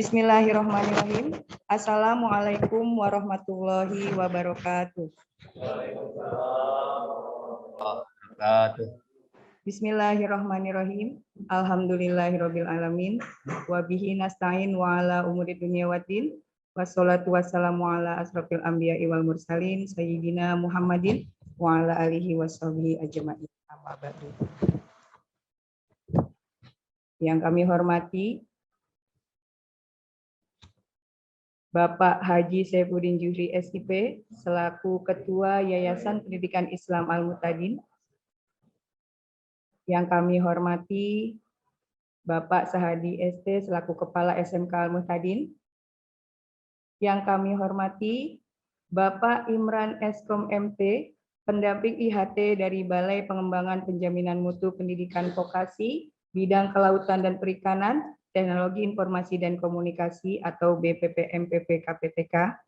Bismillahirrahmanirrahim. Assalamualaikum warahmatullahi wabarakatuh. Bismillahirrahmanirrahim. Alhamdulillahirabbil alamin. Wa bihi nasta'in wa ala umuri dunya waddin. Wassalatu wassalamu ala asrofil anbiya'i wal mursalin sayyidina Muhammadin wa ala alihi washabihi ajma'in. Amma ba'du. Yang kami hormati Bapak Haji Saifuddin Zuhri SIP selaku Ketua Yayasan Pendidikan Islam Al-Muhtadin. Yang kami hormati Bapak Sahadi ST selaku Kepala SMK Al-Muhtadin. Yang kami hormati Bapak Imran Eskom MT, pendamping IHT dari Balai Pengembangan Penjaminan Mutu Pendidikan Vokasi, Bidang Kelautan dan Perikanan, Teknologi Informasi dan Komunikasi atau BPP MPP KPTK.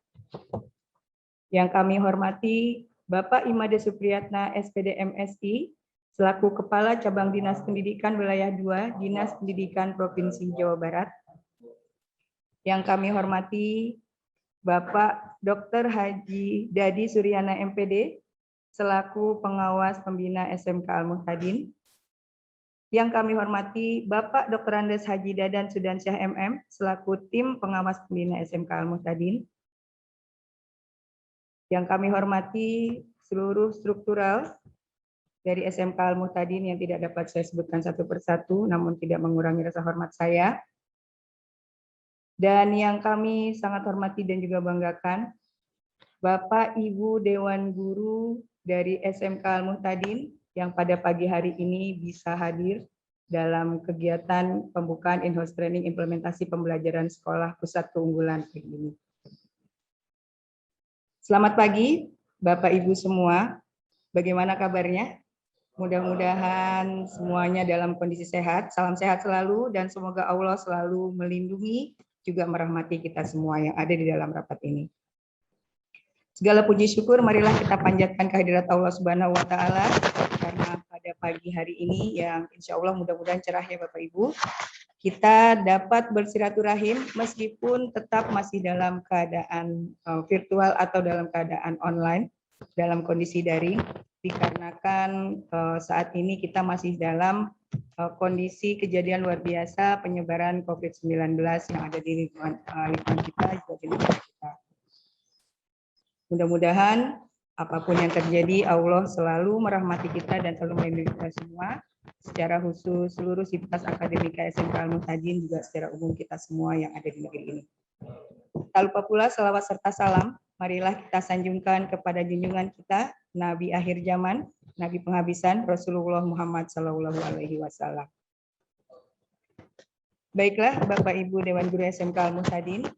Yang kami hormati Bapak Imade Supriyatna SPD MSI, selaku Kepala Cabang Dinas Pendidikan Wilayah 2, Dinas Pendidikan Provinsi Jawa Barat. Yang kami hormati Bapak Dr. Haji Dadi Suryana MPD, selaku Pengawas Pembina SMK Al-Muhtadin. Yang kami hormati Bapak Dr. Andes Haji Dadan Sudansyah MM, selaku Tim Pengawas Pembina SMK Al-Muhtadin. Yang kami hormati seluruh struktural dari SMK Al-Muhtadin yang tidak dapat saya sebutkan satu persatu, namun tidak mengurangi rasa hormat saya. Dan yang kami sangat hormati dan juga banggakan, Bapak Ibu Dewan Guru dari SMK Al-Muhtadin yang pada pagi hari ini bisa hadir dalam kegiatan pembukaan in-house training implementasi pembelajaran sekolah pusat keunggulan ini. Selamat pagi, Bapak Ibu semua. Bagaimana kabarnya? Mudah-mudahan semuanya dalam kondisi sehat. Salam sehat selalu dan semoga Allah selalu melindungi juga merahmati kita semua yang ada di dalam rapat ini. Segala puji syukur marilah kita panjatkan kehadirat Allah Subhanahu wa taala karena pada pagi hari ini yang insya Allah mudah-mudahan cerah ya Bapak Ibu, kita dapat bersilaturahim meskipun tetap masih dalam keadaan virtual atau dalam keadaan online, dalam kondisi daring, dikarenakan saat ini kita masih dalam kondisi kejadian luar biasa penyebaran COVID-19 yang ada di lingkungan kita, juga di negara kita. Mudah-mudahan apapun yang terjadi, Allah selalu merahmati kita dan selalu melindungi kita semua. Secara khusus seluruh sivitas akademika SMK Al-Muhtadin juga secara umum kita semua yang ada di negeri ini. Tak lupa pula salawat serta salam, marilah kita sanjungkan kepada junjungan kita, Nabi akhir zaman, Nabi penghabisan, Rasulullah Muhammad SAW. Baiklah Bapak Ibu Dewan Guru SMK Al-Muhtadin,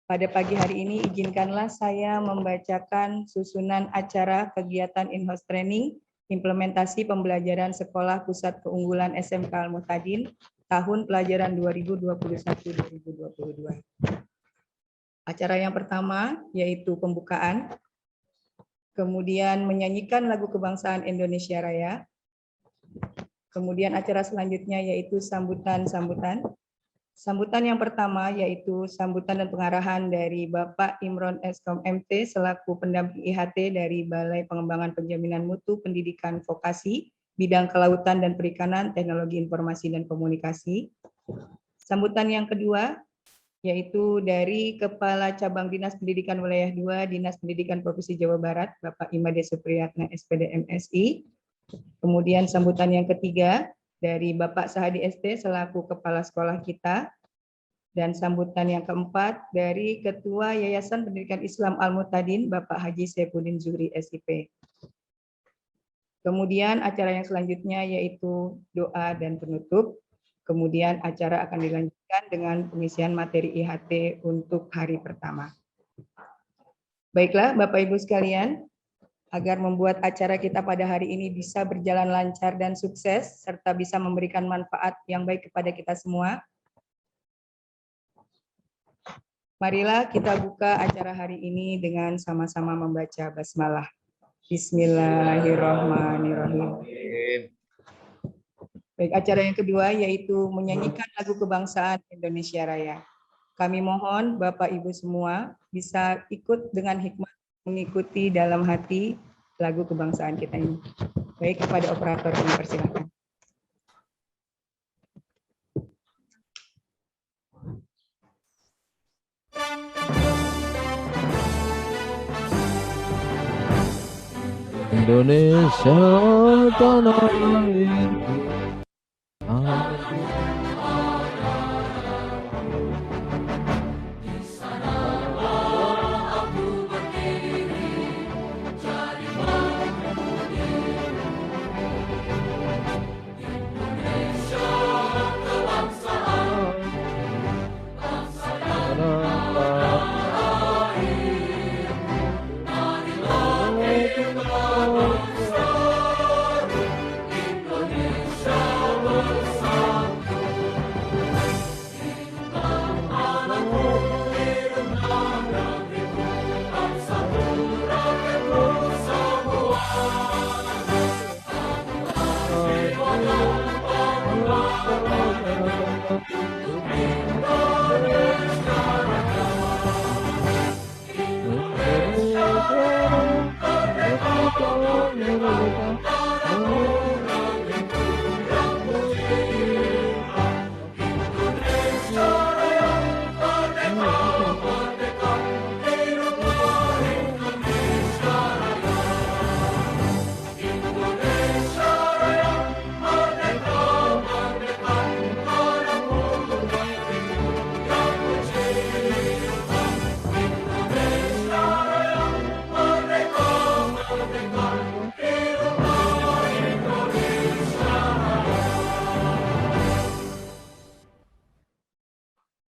pada pagi hari ini izinkanlah saya membacakan susunan acara kegiatan in-house training implementasi pembelajaran sekolah pusat keunggulan SMK Al-Muhtadin tahun pelajaran 2021-2022. Acara yang pertama yaitu pembukaan, kemudian menyanyikan lagu kebangsaan Indonesia Raya, kemudian acara selanjutnya yaitu sambutan-sambutan. Sambutan yang pertama yaitu sambutan dan pengarahan dari Bapak Imron Eskom MT selaku pendamping IHT dari Balai Pengembangan Penjaminan Mutu Pendidikan Vokasi, Bidang Kelautan dan Perikanan, Teknologi Informasi dan Komunikasi. Sambutan yang kedua yaitu dari Kepala Cabang Dinas Pendidikan Wilayah 2, Dinas Pendidikan Provinsi Jawa Barat, Bapak Imade Supriyatna SPD MSI. Kemudian sambutan yang ketiga dari Bapak Sahadi ST selaku Kepala Sekolah kita, dan sambutan yang keempat dari Ketua Yayasan Pendidikan Islam Al-Muhtadin Bapak Haji Saifuddin Zuhri SIP. Kemudian acara yang selanjutnya yaitu doa dan penutup, kemudian acara akan dilanjutkan dengan pengisian materi IHT untuk hari pertama. Baiklah Bapak Ibu sekalian, agar membuat acara kita pada hari ini bisa berjalan lancar dan sukses, serta bisa memberikan manfaat yang baik kepada kita semua. Marilah kita buka acara hari ini dengan sama-sama membaca basmalah. Bismillahirrahmanirrahim. Baik, acara yang kedua yaitu menyanyikan lagu kebangsaan Indonesia Raya. Kami mohon Bapak Ibu semua bisa ikut dengan hikmat mengikuti dalam hati lagu kebangsaan kita ini. Baik, kepada operator kami persilakan. Indonesia tanah airku.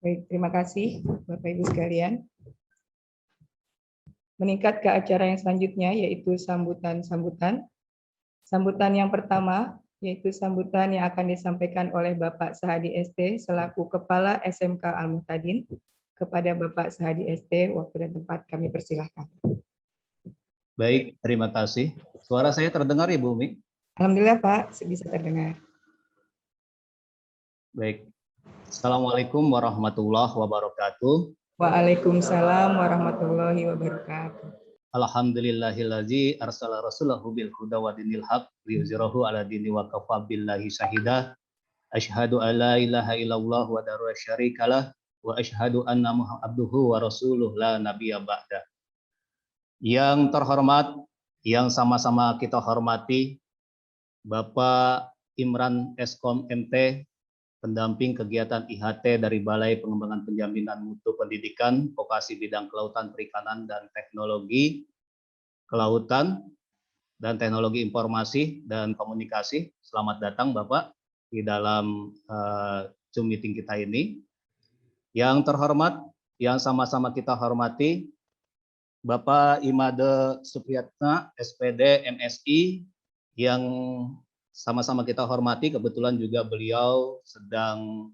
Baik, terima kasih Bapak Ibu sekalian. Meningkat ke acara yang selanjutnya yaitu sambutan-sambutan. Sambutan yang pertama yaitu sambutan yang akan disampaikan oleh Bapak Sahadi ST selaku Kepala SMK Al-Muhtadin. Kepada Bapak Sahadi ST, waktu dan tempat kami persilahkan. Baik, terima kasih. Suara saya terdengar Ibu Umi? Alhamdulillah Pak, bisa terdengar. Baik. Assalamualaikum warahmatullahi wabarakatuh. Waalaikumsalam warahmatullahi wabarakatuh. Alhamdulillahillazi arsala rasulahu bil huda wa dinil haq liyuzhirahu ala dini wa kafa billahi syahida. Asyhadu an la ilaha illallah wa la syarikalah wa asyhadu anna Muhammadan abduhu wa rasuluh la nabiyya ba'da. Yang terhormat, yang sama-sama kita hormati, Bapak Imran Eskom MT, pendamping kegiatan IHT dari Balai Pengembangan Penjaminan Mutu Pendidikan, Vokasi Bidang Kelautan, Perikanan, dan Teknologi Kelautan, dan Teknologi Informasi dan Komunikasi. Selamat datang Bapak di dalam Zoom meeting kita ini. Yang terhormat, yang sama-sama kita hormati, Bapak Imade Supriyatna, SPD, MSI, yang sama-sama kita hormati, kebetulan juga beliau sedang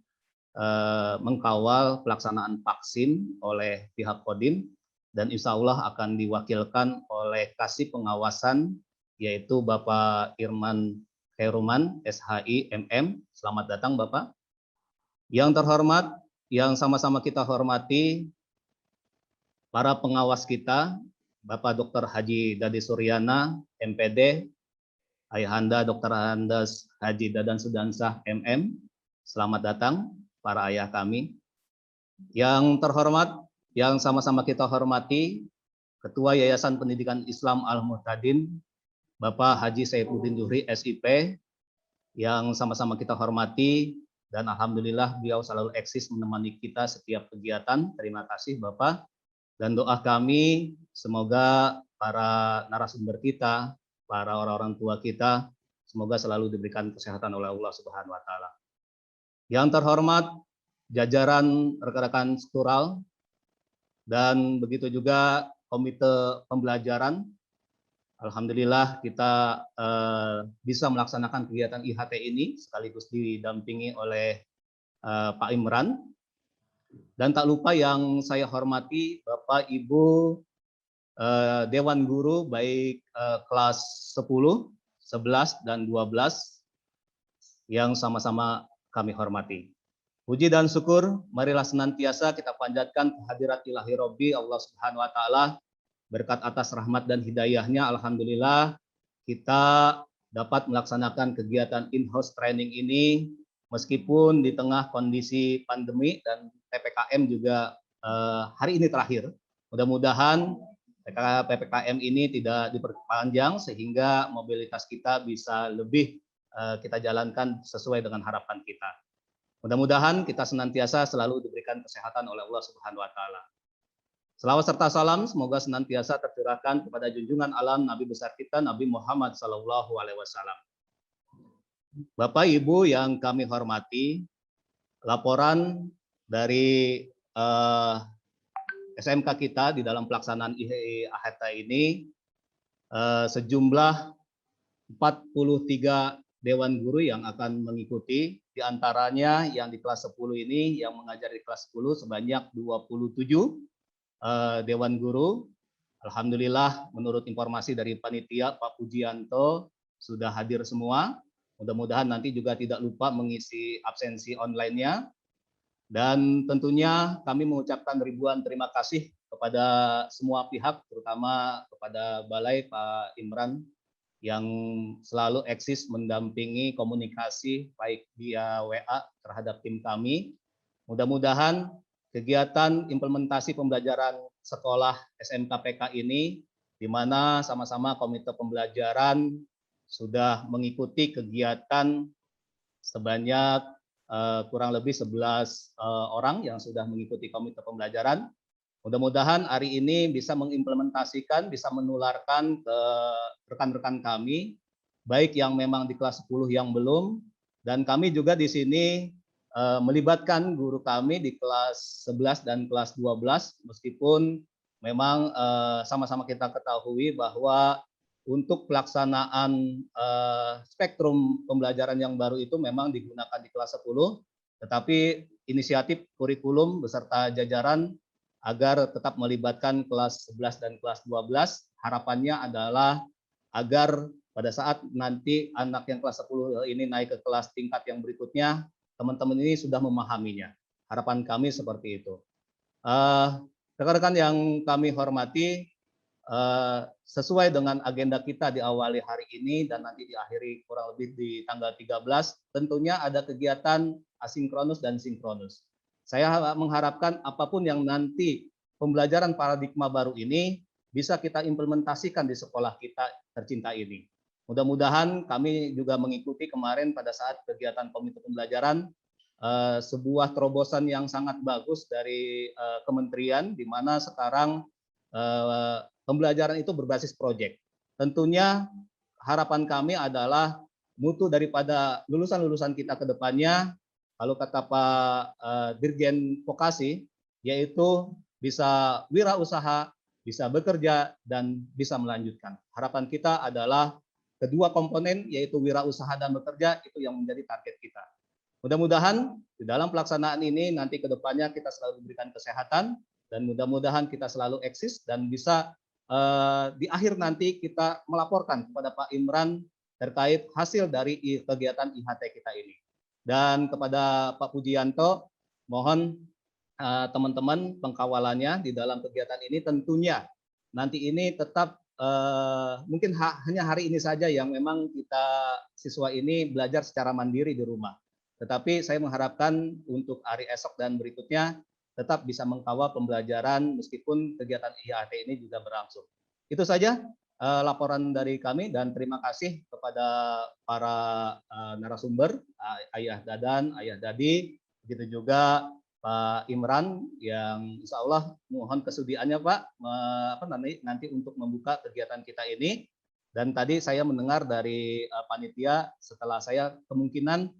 mengkawal pelaksanaan vaksin oleh pihak Kodim, dan insya Allah akan diwakilkan oleh Kasih Pengawasan, yaitu Bapak Irman Heruman, SHI, MM. Selamat datang Bapak. Yang terhormat, yang sama-sama kita hormati, para pengawas kita, Bapak Dr. Haji Dadi Suryana, MPD, Ayahanda Dr. Andes Haji Dadan Sudansah, MM. Selamat datang para ayah kami. Yang terhormat, yang sama-sama kita hormati, Ketua Yayasan Pendidikan Islam Al-Muhtadin, Bapak Haji Saifuddin Zuhri, SIP, yang sama-sama kita hormati, dan alhamdulillah beliau selalu eksis menemani kita setiap kegiatan. Terima kasih Bapak. Dan doa kami semoga para narasumber kita, para orang-orang tua kita, semoga selalu diberikan kesehatan oleh Allah Subhanahu wa taala. Yang terhormat jajaran rekan-rekan struktural dan begitu juga komite pembelajaran. Alhamdulillah kita bisa melaksanakan kegiatan IHT ini sekaligus didampingi oleh Pak Imran. Dan tak lupa yang saya hormati Bapak Ibu Dewan Guru baik kelas 10, 11, dan 12 yang sama-sama kami hormati. Puji dan syukur, marilah senantiasa kita panjatkan kehadirat ilahi Robbi Allah Subhanahu wa Ta'ala. Berkat atas rahmat dan hidayahnya, alhamdulillah kita dapat melaksanakan kegiatan in-house training ini meskipun di tengah kondisi pandemi dan PPKM juga hari ini terakhir. Mudah-mudahan PPKM ini tidak diperpanjang sehingga mobilitas kita bisa lebih kita jalankan sesuai dengan harapan kita. Mudah-mudahan kita senantiasa selalu diberikan kesehatan oleh Allah Subhanahu wa Ta'ala. Selawat serta salam semoga senantiasa tercurahkan kepada junjungan alam Nabi besar kita Nabi Muhammad Sallallahu Alaihi Wasallam. Bapak Ibu yang kami hormati, laporan dari SMK kita di dalam pelaksanaan IHT ini sejumlah 43 dewan guru yang akan mengikuti, di antaranya yang di kelas 10 ini yang mengajar di kelas 10 sebanyak 27 dewan guru. Alhamdulillah menurut informasi dari panitia Pak Pujianto sudah hadir semua. Mudah-mudahan nanti juga tidak lupa mengisi absensi online-nya. Dan tentunya kami mengucapkan ribuan terima kasih kepada semua pihak, terutama kepada Balai Pak Imran yang selalu eksis mendampingi komunikasi baik via WA terhadap tim kami. Mudah-mudahan kegiatan implementasi pembelajaran sekolah SMK PK ini, di mana sama-sama komite pembelajaran sudah mengikuti kegiatan sebanyak kurang lebih 11 orang yang sudah mengikuti komite pembelajaran. Mudah-mudahan hari ini bisa mengimplementasikan, bisa menularkan ke rekan-rekan kami, baik yang memang di kelas 10 yang belum, dan kami juga di sini melibatkan guru kami di kelas 11 dan kelas 12, meskipun memang sama-sama kita ketahui bahwa untuk pelaksanaan spektrum pembelajaran yang baru itu memang digunakan di kelas 10, tetapi inisiatif kurikulum beserta jajaran agar tetap melibatkan kelas 11 dan kelas 12, harapannya adalah agar pada saat nanti anak yang kelas 10 ini naik ke kelas tingkat yang berikutnya, teman-teman ini sudah memahaminya. Harapan kami seperti itu. Rekan-rekan yang kami hormati, sesuai dengan agenda kita diawali hari ini dan nanti diakhiri kurang lebih di tanggal 13, tentunya ada kegiatan asinkronus dan sinkronus. Saya mengharapkan apapun yang nanti pembelajaran paradigma baru ini bisa kita implementasikan di sekolah kita tercinta ini. Mudah-mudahan kami juga mengikuti kemarin pada saat kegiatan komite pembelajaran sebuah terobosan yang sangat bagus dari kementerian, di mana sekarang pembelajaran itu berbasis proyek. Tentunya harapan kami adalah mutu daripada lulusan-lulusan kita ke depannya, kalau kata Pak Dirjen Vokasi, yaitu bisa wirausaha, bisa bekerja, dan bisa melanjutkan. Harapan kita adalah kedua komponen, yaitu wirausaha dan bekerja, itu yang menjadi target kita. Mudah-mudahan di dalam pelaksanaan ini nanti ke depannya kita selalu diberikan kesehatan, dan mudah-mudahan kita selalu eksis dan bisa di akhir nanti kita melaporkan kepada Pak Imran terkait hasil dari kegiatan IHT kita ini. Dan kepada Pak Pujianto, mohon teman-teman pengkawalannya di dalam kegiatan ini tentunya nanti ini tetap mungkin hanya hari ini saja yang memang kita siswa ini belajar secara mandiri di rumah. Tetapi saya mengharapkan untuk hari esok dan berikutnya tetap bisa mengkawal pembelajaran meskipun kegiatan IHT ini juga berlangsung. Itu saja laporan dari kami dan terima kasih kepada para narasumber, Ayah Dadan, Ayah Dadi, begitu juga Pak Imran yang insya Allah mohon kesudiannya Pak nanti untuk membuka kegiatan kita ini. Dan tadi saya mendengar dari panitia setelah saya kemungkinan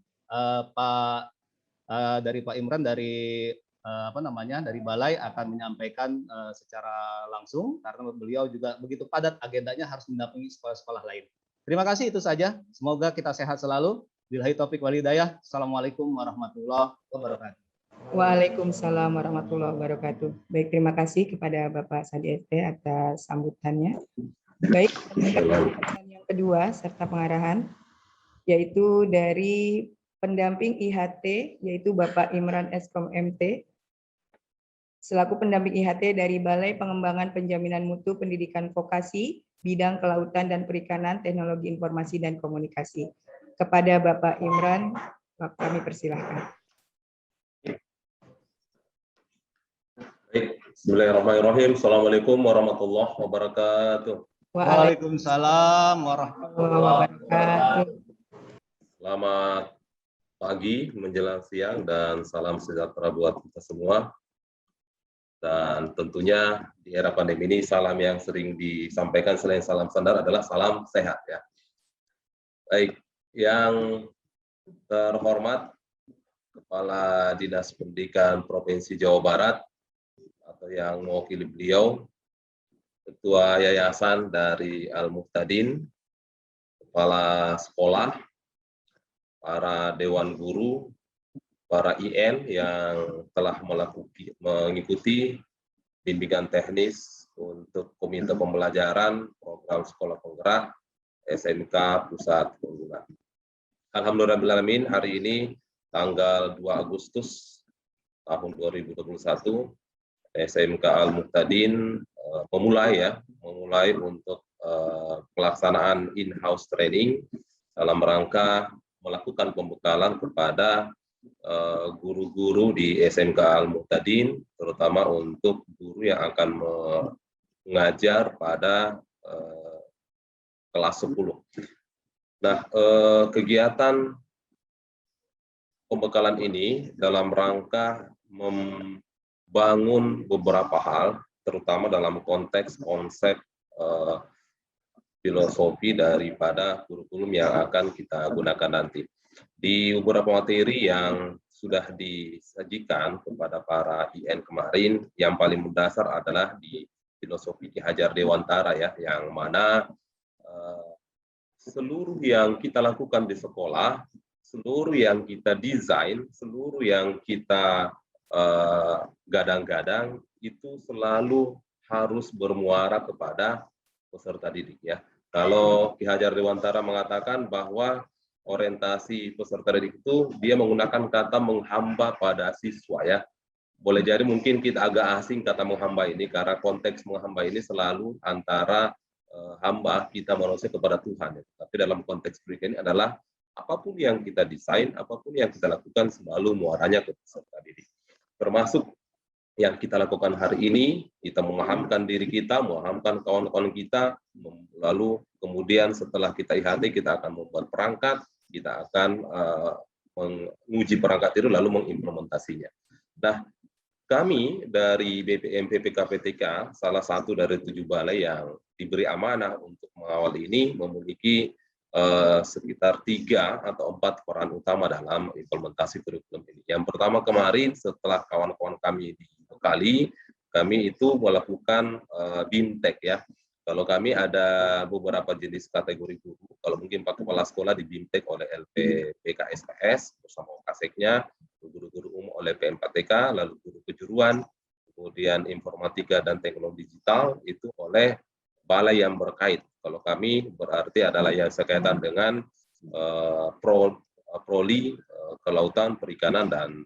dari Pak Imran dari dari Balai akan menyampaikan secara langsung karena beliau juga begitu padat agendanya harus mendampingi sekolah-sekolah lain. Terima kasih, itu saja. Semoga kita sehat selalu. Billahi taufik wal hidayah. Assalamualaikum warahmatullahi wabarakatuh. Waalaikumsalam warahmatullahi wabarakatuh. Baik, terima kasih kepada Bapak Sadi ST atas sambutannya. Baik, yang kedua serta pengarahan yaitu dari pendamping IHT, yaitu Bapak Imran Eskom MT, selaku pendamping IHT dari Balai Pengembangan Penjaminan Mutu Pendidikan Vokasi, Bidang Kelautan dan Perikanan, Teknologi Informasi dan Komunikasi. Kepada Bapak Imran, kami persilahkan. Baik, bismillahirrahmanirrahim. Assalamualaikum warahmatullahi wabarakatuh. Waalaikumsalam warahmatullahi wabarakatuh. Selamat pagi menjelang siang dan salam sejahtera buat kita semua. Dan tentunya di era pandemi ini salam yang sering disampaikan selain salam standar adalah salam sehat ya. Baik, yang terhormat Kepala Dinas Pendidikan Provinsi Jawa Barat atau yang mewakili beliau, Ketua Yayasan dari Al-Muhtadin, Kepala Sekolah, para Dewan Guru, para IN yang telah mengikuti bimbingan teknis untuk Komite Pembelajaran Program Sekolah Penggerak SMK Pusat Unggulan. Alhamdulillahirrahmanirrahim, hari ini tanggal 2 Agustus tahun 2021, SMK Al-Muhtadin memulai untuk pelaksanaan in-house training dalam rangka melakukan pembekalan kepada guru-guru di SMK Al-Muhtadin, terutama untuk guru yang akan mengajar pada kelas 10. Nah, kegiatan pembekalan ini dalam rangka membangun beberapa hal, terutama dalam konteks konsep filosofi daripada kurikulum yang akan kita gunakan nanti. Di beberapa materi yang sudah disajikan kepada para IN kemarin, yang paling mendasar adalah di filosofi Ki Hajar Dewantara ya, yang mana seluruh yang kita lakukan di sekolah, seluruh yang kita desain, seluruh yang kita gadang-gadang itu selalu harus bermuara kepada peserta didik ya. Kalau Ki Hajar Dewantara mengatakan bahwa orientasi peserta didik itu dia menggunakan kata menghamba pada siswa ya. Boleh jadi mungkin kita agak asing kata menghamba ini karena konteks menghamba ini selalu antara hamba kita manusia kepada Tuhan. Ya. Tapi dalam konteks berikut ini adalah apapun yang kita desain, apapun yang kita lakukan selalu muaranya ke peserta didik. Termasuk yang kita lakukan hari ini, kita memahamkan diri kita, memahamkan kawan-kawan kita, lalu kemudian setelah kita IHT, kita akan membuat perangkat, kita akan menguji perangkat itu, lalu mengimplementasinya. Nah, kami dari BPM PPKPTK, salah satu dari 7 balai yang diberi amanah untuk mengawal ini, memiliki sekitar 3 atau 4 peran utama dalam implementasi kurikulum ini. Yang pertama kemarin setelah kawan-kawan kami dibekali, kami itu melakukan BIMTEK ya. Kalau kami ada beberapa jenis kategori guru, kalau mungkin Pak Kepala Sekolah di BIMTEK oleh LPPKSPS bersama Kaseknya, guru-guru umum oleh PM4TK, lalu guru kejuruan, kemudian informatika dan teknologi digital itu oleh balai yang berkait. Kalau kami berarti adalah yang sekaitan dengan proli, kelautan, perikanan, dan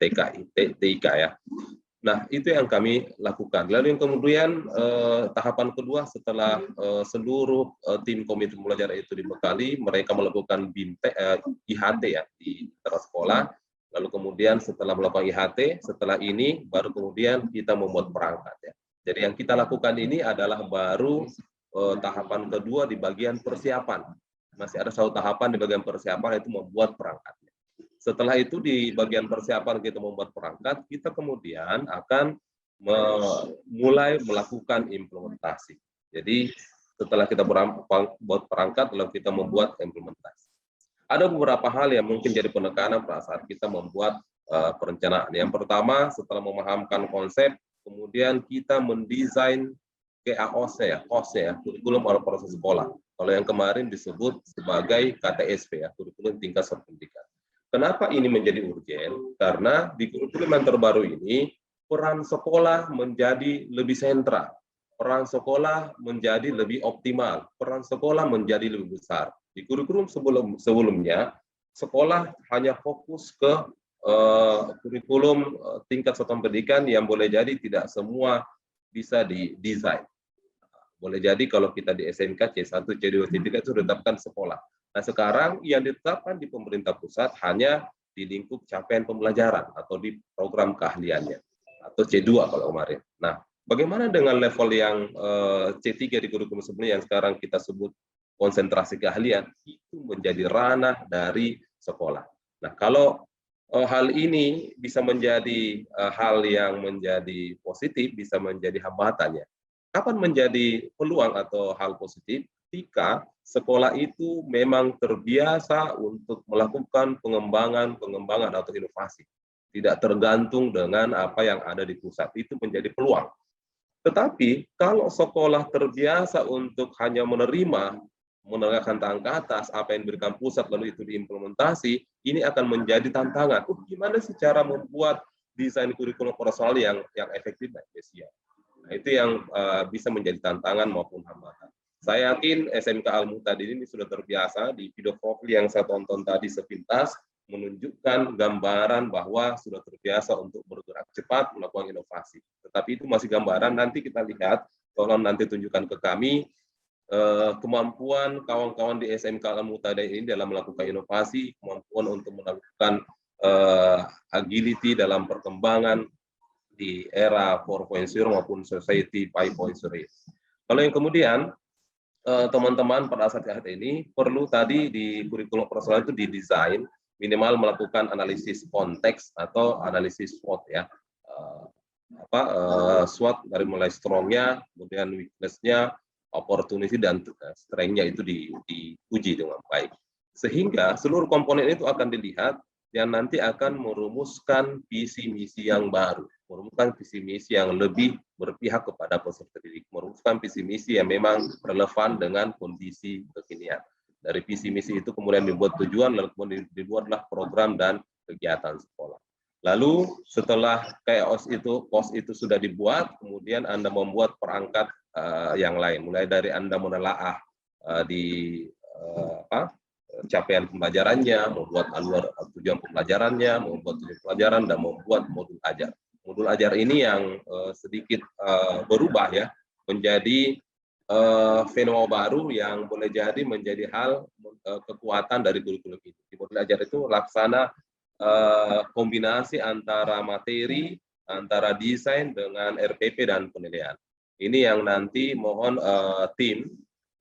TIK ya. Nah, itu yang kami lakukan. Lalu yang kemudian tahapan kedua setelah seluruh tim komite pembelajaran itu dibekali, mereka melakukan IHT ya di sekolah. Lalu kemudian setelah melakukan IHT, setelah ini baru kemudian kita membuat perangkat ya. Jadi yang kita lakukan ini adalah baru tahapan kedua di bagian persiapan. Masih ada satu tahapan di bagian persiapan itu membuat perangkatnya. Setelah itu di bagian persiapan kita membuat perangkat, kita kemudian akan mulai melakukan implementasi. Jadi setelah kita buat perangkat, lalu kita membuat implementasi. Ada beberapa hal yang mungkin jadi penekanan pada saat kita membuat perencanaan. Yang pertama, setelah memahamkan konsep, kemudian kita mendesain KAOC ya, kurikulum oleh proses sekolah. Kalau yang kemarin disebut sebagai KTSP ya, kurikulum tingkat sertifikat. Kenapa ini menjadi urgen? Karena di kurikulum yang terbaru ini peran sekolah menjadi lebih sentral, peran sekolah menjadi lebih optimal, peran sekolah menjadi lebih besar. Di kurikulum sebelumnya sekolah hanya fokus ke kurikulum tingkat satuan pendidikan yang boleh jadi tidak semua bisa didesain. Boleh jadi kalau kita di SMK C1, C2, C3 itu ditetapkan sekolah. Nah sekarang yang ditetapkan di pemerintah pusat hanya di lingkup capaian pembelajaran atau di program keahliannya atau C2 kalau kemarin. Nah, bagaimana dengan level yang C3 di kurikulum sebelumnya yang sekarang kita sebut konsentrasi keahlian, itu menjadi ranah dari sekolah. Nah, kalau hal ini bisa menjadi hal yang menjadi positif, bisa menjadi hambatannya. Kapan menjadi peluang atau hal positif? Ketika sekolah itu memang terbiasa untuk melakukan pengembangan atau inovasi. Tidak tergantung dengan apa yang ada di pusat. Itu menjadi peluang. Tetapi kalau sekolah terbiasa untuk hanya menerima, menegakkan tangan ke atas, apa yang diberikan pusat lalu itu diimplementasi, ini akan menjadi tantangan. Gimana sih cara membuat desain kurikulum profesional yang efektif dan efisien? Nah, itu yang bisa menjadi tantangan maupun hambatan. Saya yakin SMK Al-Muhtadin ini sudah terbiasa di video profil yang saya tonton tadi sepintas menunjukkan gambaran bahwa sudah terbiasa untuk bergerak cepat melakukan inovasi. Tetapi itu masih gambaran, nanti kita lihat, tolong nanti tunjukkan ke kami kemampuan kawan-kawan di SMK Al-Muhtadin ini dalam melakukan inovasi, kemampuan untuk melakukan agility dalam perkembangan di era 4.0 maupun society 5.0. Kalau yang kemudian teman-teman pada saat ini perlu tadi di kurikulum profesional itu didesain minimal melakukan analisis konteks atau analisis SWOT ya. SWOT dari mulai strong-nya, kemudian weakness-nya, opportunity dan strength-nya itu diuji dengan baik. Sehingga seluruh komponen itu akan dilihat yang nanti akan merumuskan visi misi yang baru, merumuskan visi misi yang lebih berpihak kepada peserta didik, merumuskan visi misi yang memang relevan dengan kondisi kekinian. Dari visi misi itu kemudian dibuat tujuan, lalu kemudian dibuatlah program dan kegiatan sekolah. Lalu setelah POS itu sudah dibuat, kemudian Anda membuat perangkat yang lain, mulai dari Anda menelaah di capaian pembelajarannya, membuat alur tujuan pembelajarannya, membuat tujuan pelajaran, dan membuat modul ajar. Modul ajar ini yang sedikit berubah ya, menjadi fenomena baru yang boleh jadi menjadi hal kekuatan dari kurikulum itu. Di modul ajar itu laksana kombinasi antara materi, antara desain dengan RPP dan penilaian. Ini yang nanti mohon tim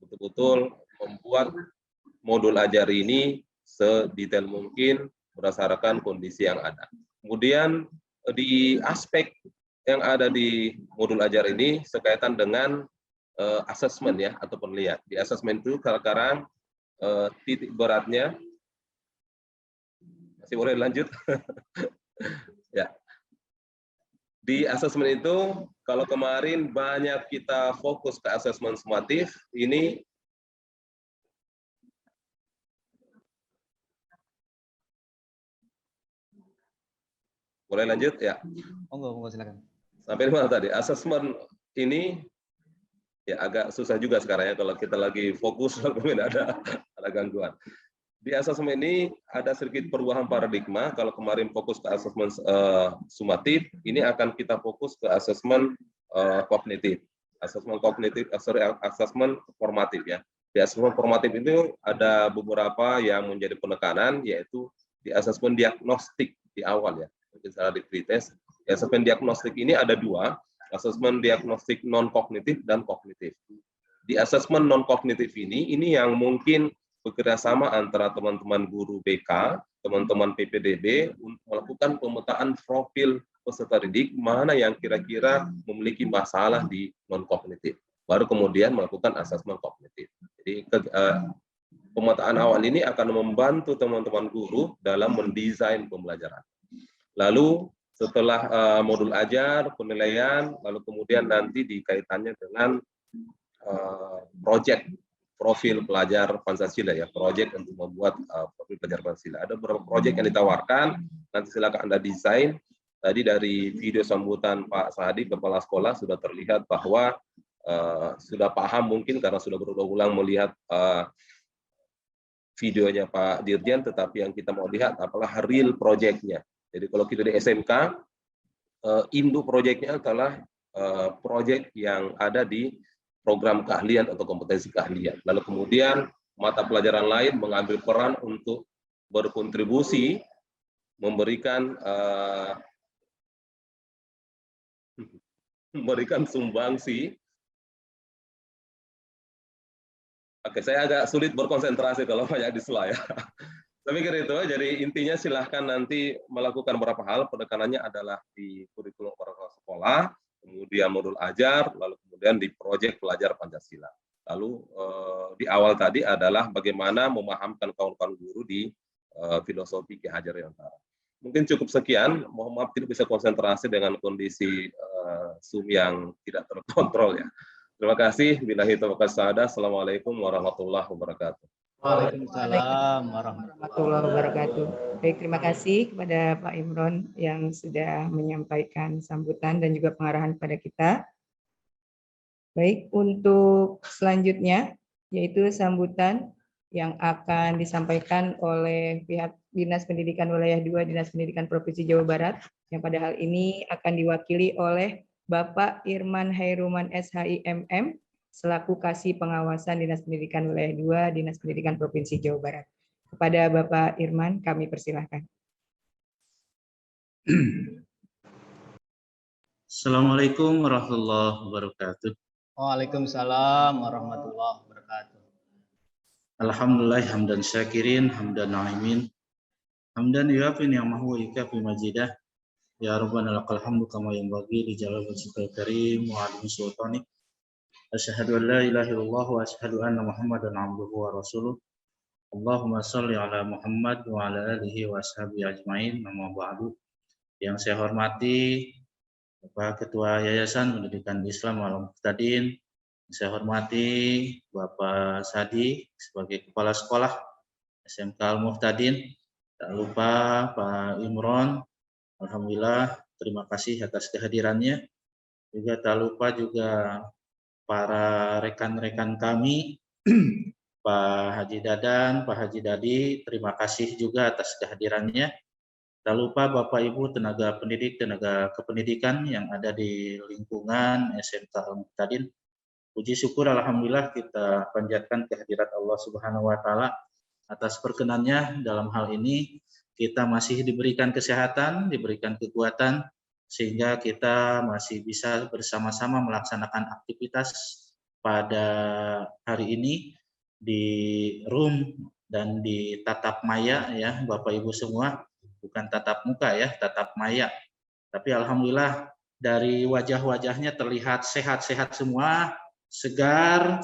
betul-betul membuat modul ajar ini sedetail mungkin berdasarkan kondisi yang ada. Kemudian di aspek yang ada di modul ajar ini sekaitan dengan asesmen ya atau penilaian. Di asesmen itu sekarang titik beratnya masih boleh lanjut. Ya. Di asesmen itu kalau kemarin banyak kita fokus ke asesmen sumatif, ini boleh lanjut ya? Monggo silakan. Sampai mana tadi? Asesmen ini ya agak susah juga sekarang ya kalau kita lagi fokus kemudian ada gangguan. Di asesmen ini ada sedikit perubahan paradigma. Kalau kemarin fokus ke asesmen sumatif, ini akan kita fokus ke asesmen kognitif. Asesmen kognitif, asesmen formatif ya. Di asesmen formatif itu ada beberapa yang menjadi penekanan, yaitu di asesmen diagnostik di awal ya. Mungkin salah di pretest. Di asesmen diagnostik ini ada dua, asesmen diagnostik non-kognitif dan kognitif. Di asesmen non-kognitif ini yang mungkin bekerjasama antara teman-teman guru BK, teman-teman PPDB untuk melakukan pemetaan profil peserta didik mana yang kira-kira memiliki masalah di non-kognitif. Baru kemudian melakukan asesmen kognitif. Jadi pemetaan awal ini akan membantu teman-teman guru dalam mendesain pembelajaran. Lalu setelah modul ajar, penilaian, lalu kemudian nanti dikaitannya dengan proyek profil pelajar Pancasila ya, proyek untuk membuat profil pelajar Pancasila. Ada beberapa proyek yang ditawarkan, nanti silakan Anda desain. Tadi dari video sambutan Pak Sahadi, Kepala Sekolah, sudah terlihat bahwa sudah paham mungkin karena sudah berulang-ulang melihat videonya Pak Dirjen, tetapi yang kita mau lihat adalah real project-nya. Jadi kalau kita di SMK, induk project-nya adalah project yang ada di program keahlian atau kompetensi keahlian. Lalu kemudian mata pelajaran lain mengambil peran untuk berkontribusi, memberikan sumbangsi. Oke, saya agak sulit berkonsentrasi kalau banyak di slide ya. Saya pikir itu, jadi intinya silahkan nanti melakukan beberapa hal, penekanannya adalah di kurikulum orang sekolah, kemudian modul ajar, lalu kemudian di proyek pelajar Pancasila. Lalu di awal tadi adalah bagaimana memahamkan kawan-kawan guru di filosofi Ki Hajar Dewantara. Mungkin cukup sekian, mohon maaf tidak bisa konsentrasi dengan kondisi Zoom yang tidak terkontrol ya. Terima kasih. Billahi taufiq wal hidayah. Assalamualaikum warahmatullahi wabarakatuh. Waalaikumsalam warahmatullahi wabarakatuh. Baik, terima kasih kepada Pak Imron yang sudah menyampaikan sambutan dan juga pengarahan kepada kita. Baik, untuk selanjutnya yaitu sambutan yang akan disampaikan oleh pihak Dinas Pendidikan Wilayah 2 Dinas Pendidikan Provinsi Jawa Barat, yang pada hal ini akan diwakili oleh Bapak Irman Hairuman SHI MM selaku Kasih Pengawasan Dinas Pendidikan Wilayah 2 Dinas Pendidikan Provinsi Jawa Barat. Kepada Bapak Irman kami persilahkan. Assalamualaikum warahmatullahi wabarakatuh. Waalaikumsalam warahmatullahi wabarakatuh. Alhamdulillah hamdan syakirin, hamdan na'imin, hamdan yuafi ni'amahu wa yukafi majidah. Ya Rabbana lakal hamdu kama yanbaghi li jalali wajhikal karim wa 'azimi sultanik. Asyhadu an la ilaha illallah wa asyhadu anna Muhammadan 'abduhu wa rasuluh. Allahumma shalli ala Muhammad wa ala alihi wa ashabihi ajmain. Amma ba'du. Yang saya hormati Bapak Ketua Yayasan Pendidikan Islam Al-Muqtadin, saya hormati Bapak Sadi sebagai Kepala Sekolah SMK Al-Muqtadin, tak lupa Pak Imron, alhamdulillah terima kasih atas kehadirannya. Juga tak lupa juga para rekan-rekan kami, Pak Haji Dadan, Pak Haji Dadi, terima kasih juga atas kehadirannya. Tak lupa Bapak Ibu tenaga pendidik, tenaga kependidikan yang ada di lingkungan SMK Al-Muqtadin. Puji syukur alhamdulillah kita panjatkan kehadirat Allah Subhanahu wa taala atas perkenannya dalam hal ini kita masih diberikan kesehatan, diberikan kekuatan sehingga kita masih bisa bersama-sama melaksanakan aktivitas pada hari ini di room dan di tatap maya ya Bapak Ibu semua, bukan tatap muka ya, tatap maya. Tapi alhamdulillah dari wajah-wajahnya terlihat sehat-sehat semua, segar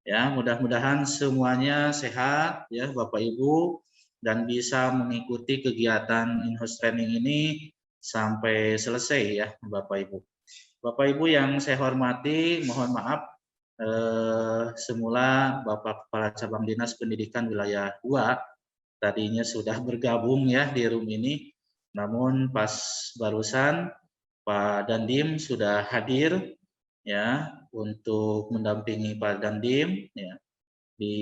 ya, mudah-mudahan semuanya sehat ya Bapak Ibu dan bisa mengikuti kegiatan in-house training ini sampai selesai ya Bapak Ibu. Bapak Ibu yang saya hormati, mohon maaf semula Bapak Kepala Cabang Dinas Pendidikan Wilayah 2 tadinya sudah bergabung ya di room ini, namun pas barusan Pak Dandim sudah hadir ya untuk mendampingi Pak Dandim ya di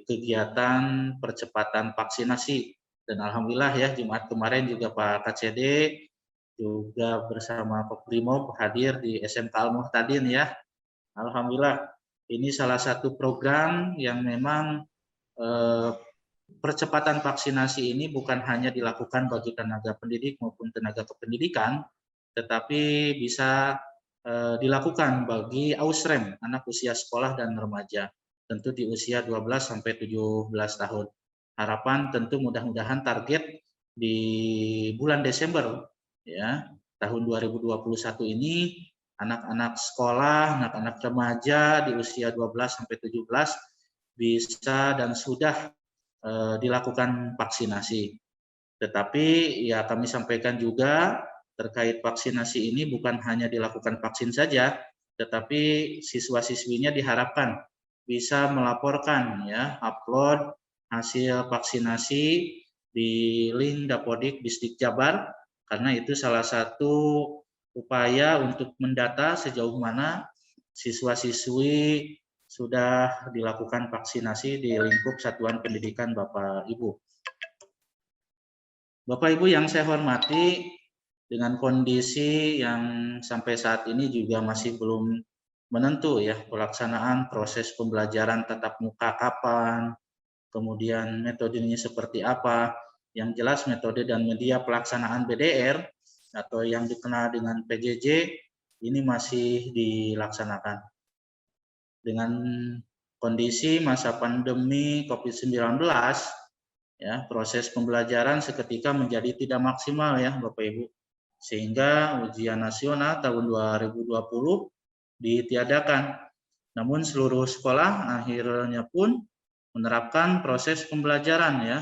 kegiatan percepatan vaksinasi, dan alhamdulillah ya Jumat kemarin juga Pak KCD juga bersama Pak Primo hadir di SMK Al-Muqtadin ya. Alhamdulillah ini salah satu program yang memang percepatan vaksinasi ini bukan hanya dilakukan bagi tenaga pendidik maupun tenaga kependidikan, tetapi bisa dilakukan bagi ausrem, anak usia sekolah dan remaja, tentu di usia 12 sampai 17 tahun. Harapan tentu mudah-mudahan target di bulan Desember ya tahun 2021 ini anak-anak sekolah, anak-anak remaja di usia 12 sampai 17 bisa dan sudah dilakukan vaksinasi. Tetapi ya kami sampaikan juga terkait vaksinasi ini bukan hanya dilakukan vaksin saja, tetapi siswa-siswinya diharapkan bisa melaporkan ya, upload hasil vaksinasi di link Dapodik Distrik Jabar, karena itu salah satu upaya untuk mendata sejauh mana siswa-siswi sudah dilakukan vaksinasi di lingkup Satuan Pendidikan Bapak Ibu. Bapak Ibu yang saya hormati, dengan kondisi yang sampai saat ini juga masih belum menentu ya, pelaksanaan proses pembelajaran tatap muka kapan, kemudian metodenya seperti apa. Yang jelas metode dan media pelaksanaan BDR atau yang dikenal dengan PJJ ini masih dilaksanakan. Dengan kondisi masa pandemi COVID-19, ya, proses pembelajaran seketika menjadi tidak maksimal ya Bapak Ibu. Sehingga ujian nasional tahun 2020 ditiadakan. Namun seluruh sekolah akhirnya pun menerapkan proses pembelajaran ya.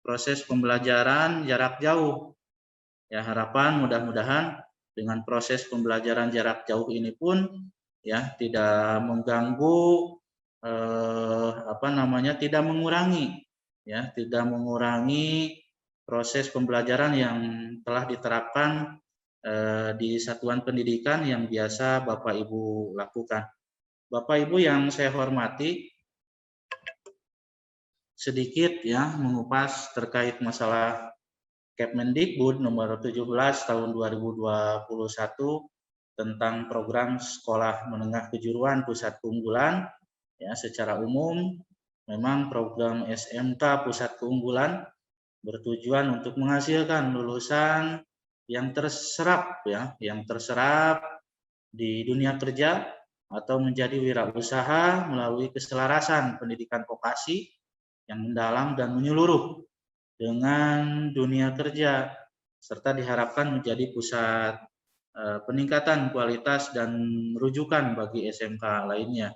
Proses pembelajaran jarak jauh. Ya, harapan mudah-mudahan dengan proses pembelajaran jarak jauh ini pun ya tidak mengganggu tidak mengurangi ya, tidak mengurangi proses pembelajaran yang telah diterapkan di satuan pendidikan yang biasa Bapak Ibu lakukan. Bapak Ibu yang saya hormati, sedikit ya mengupas terkait masalah Kemendikbud nomor 17 tahun 2021 tentang program sekolah menengah kejuruan pusat keunggulan. Ya, secara umum memang program SMK pusat keunggulan bertujuan untuk menghasilkan lulusan yang terserap ya, yang terserap di dunia kerja atau menjadi wirausaha melalui keselarasan pendidikan vokasi yang mendalam dan menyeluruh dengan dunia kerja, serta diharapkan menjadi pusat peningkatan kualitas dan rujukan bagi SMK lainnya.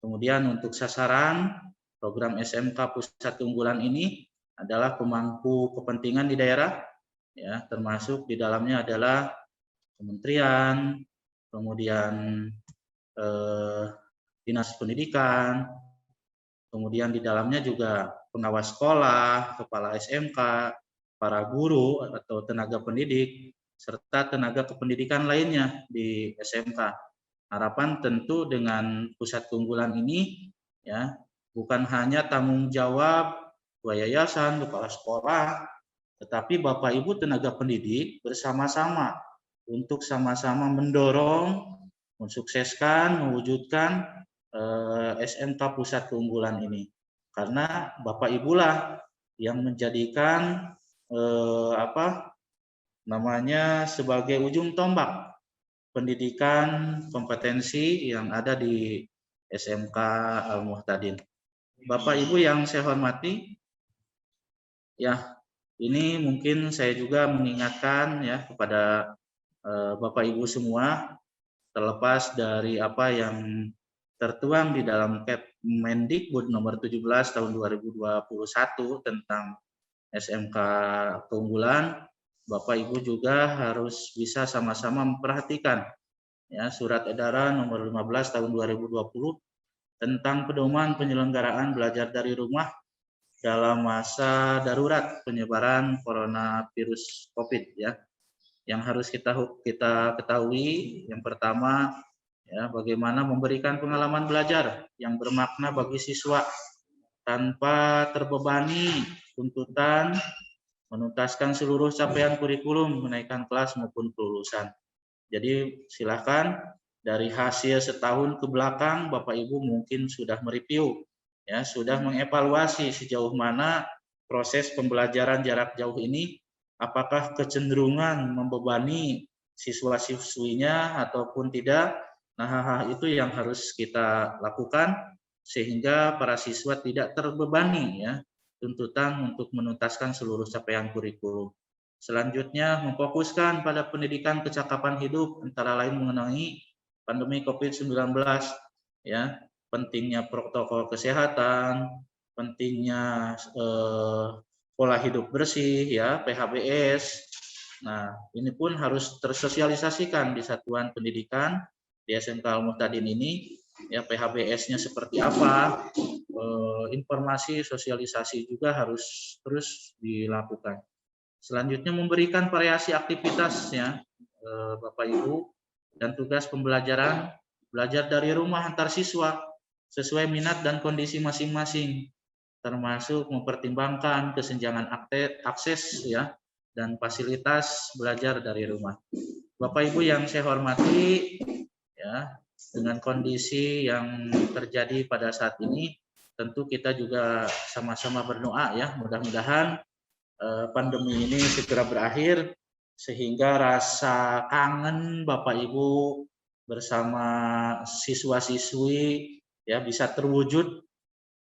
Kemudian untuk sasaran program SMK pusat keunggulan ini adalah pemangku kepentingan di daerah, ya, termasuk di dalamnya adalah kementerian, kemudian dinas pendidikan, kemudian di dalamnya juga pengawas sekolah, kepala SMK, para guru atau tenaga pendidik, serta tenaga kependidikan lainnya di SMK. Harapan tentu dengan pusat keunggulan ini ya bukan hanya tanggung jawab ketua yayasan, kepala sekolah, tetapi Bapak Ibu tenaga pendidik bersama-sama untuk sama-sama mendorong, mensukseskan, mewujudkan SMK pusat keunggulan ini. Karena Bapak Ibulah yang menjadikan sebagai ujung tombak pendidikan kompetensi yang ada di SMK Al-Muhtadin. Bapak Ibu yang saya hormati, ya ini mungkin saya juga mengingatkan ya kepada Bapak Ibu semua, terlepas dari apa yang tertuang di dalam Kemendikbud nomor 17 tahun 2021 tentang SMK keunggulan, Bapak Ibu juga harus bisa sama-sama memperhatikan ya surat edaran nomor 15 tahun 2020 tentang pedoman penyelenggaraan belajar dari rumah dalam masa darurat penyebaran coronavirus COVID ya. Yang harus kita ketahui yang pertama ya, bagaimana memberikan pengalaman belajar yang bermakna bagi siswa tanpa terbebani tuntutan menuntaskan seluruh capaian kurikulum, menaikkan kelas maupun kelulusan. Jadi silakan dari hasil setahun ke belakang Bapak Ibu mungkin sudah mereview ya, sudah mengevaluasi sejauh mana proses pembelajaran jarak jauh ini, apakah kecenderungan membebani siswa-siswinya ataupun tidak. Nah, hal-hal itu yang harus kita lakukan sehingga para siswa tidak terbebani ya tuntutan untuk menuntaskan seluruh capaian kurikulum. Selanjutnya memfokuskan pada pendidikan kecakapan hidup antara lain mengenai pandemi COVID-19 ya, pentingnya protokol kesehatan, pentingnya pola hidup bersih ya, PHBS. Nah, ini pun harus tersosialisasikan di satuan pendidikan di SMK Al-Muhtadin ini ya, PHBS-nya seperti apa, informasi sosialisasi juga harus terus dilakukan. Selanjutnya memberikan variasi aktivitasnya Bapak Ibu dan tugas pembelajaran belajar dari rumah antar siswa sesuai minat dan kondisi masing-masing, termasuk mempertimbangkan kesenjangan akses ya dan fasilitas belajar dari rumah. Bapak Ibu yang saya hormati, ya, dengan kondisi yang terjadi pada saat ini, tentu kita juga sama-sama berdoa ya, mudah-mudahan pandemi ini segera berakhir sehingga rasa kangen Bapak Ibu bersama siswa-siswi ya bisa terwujud.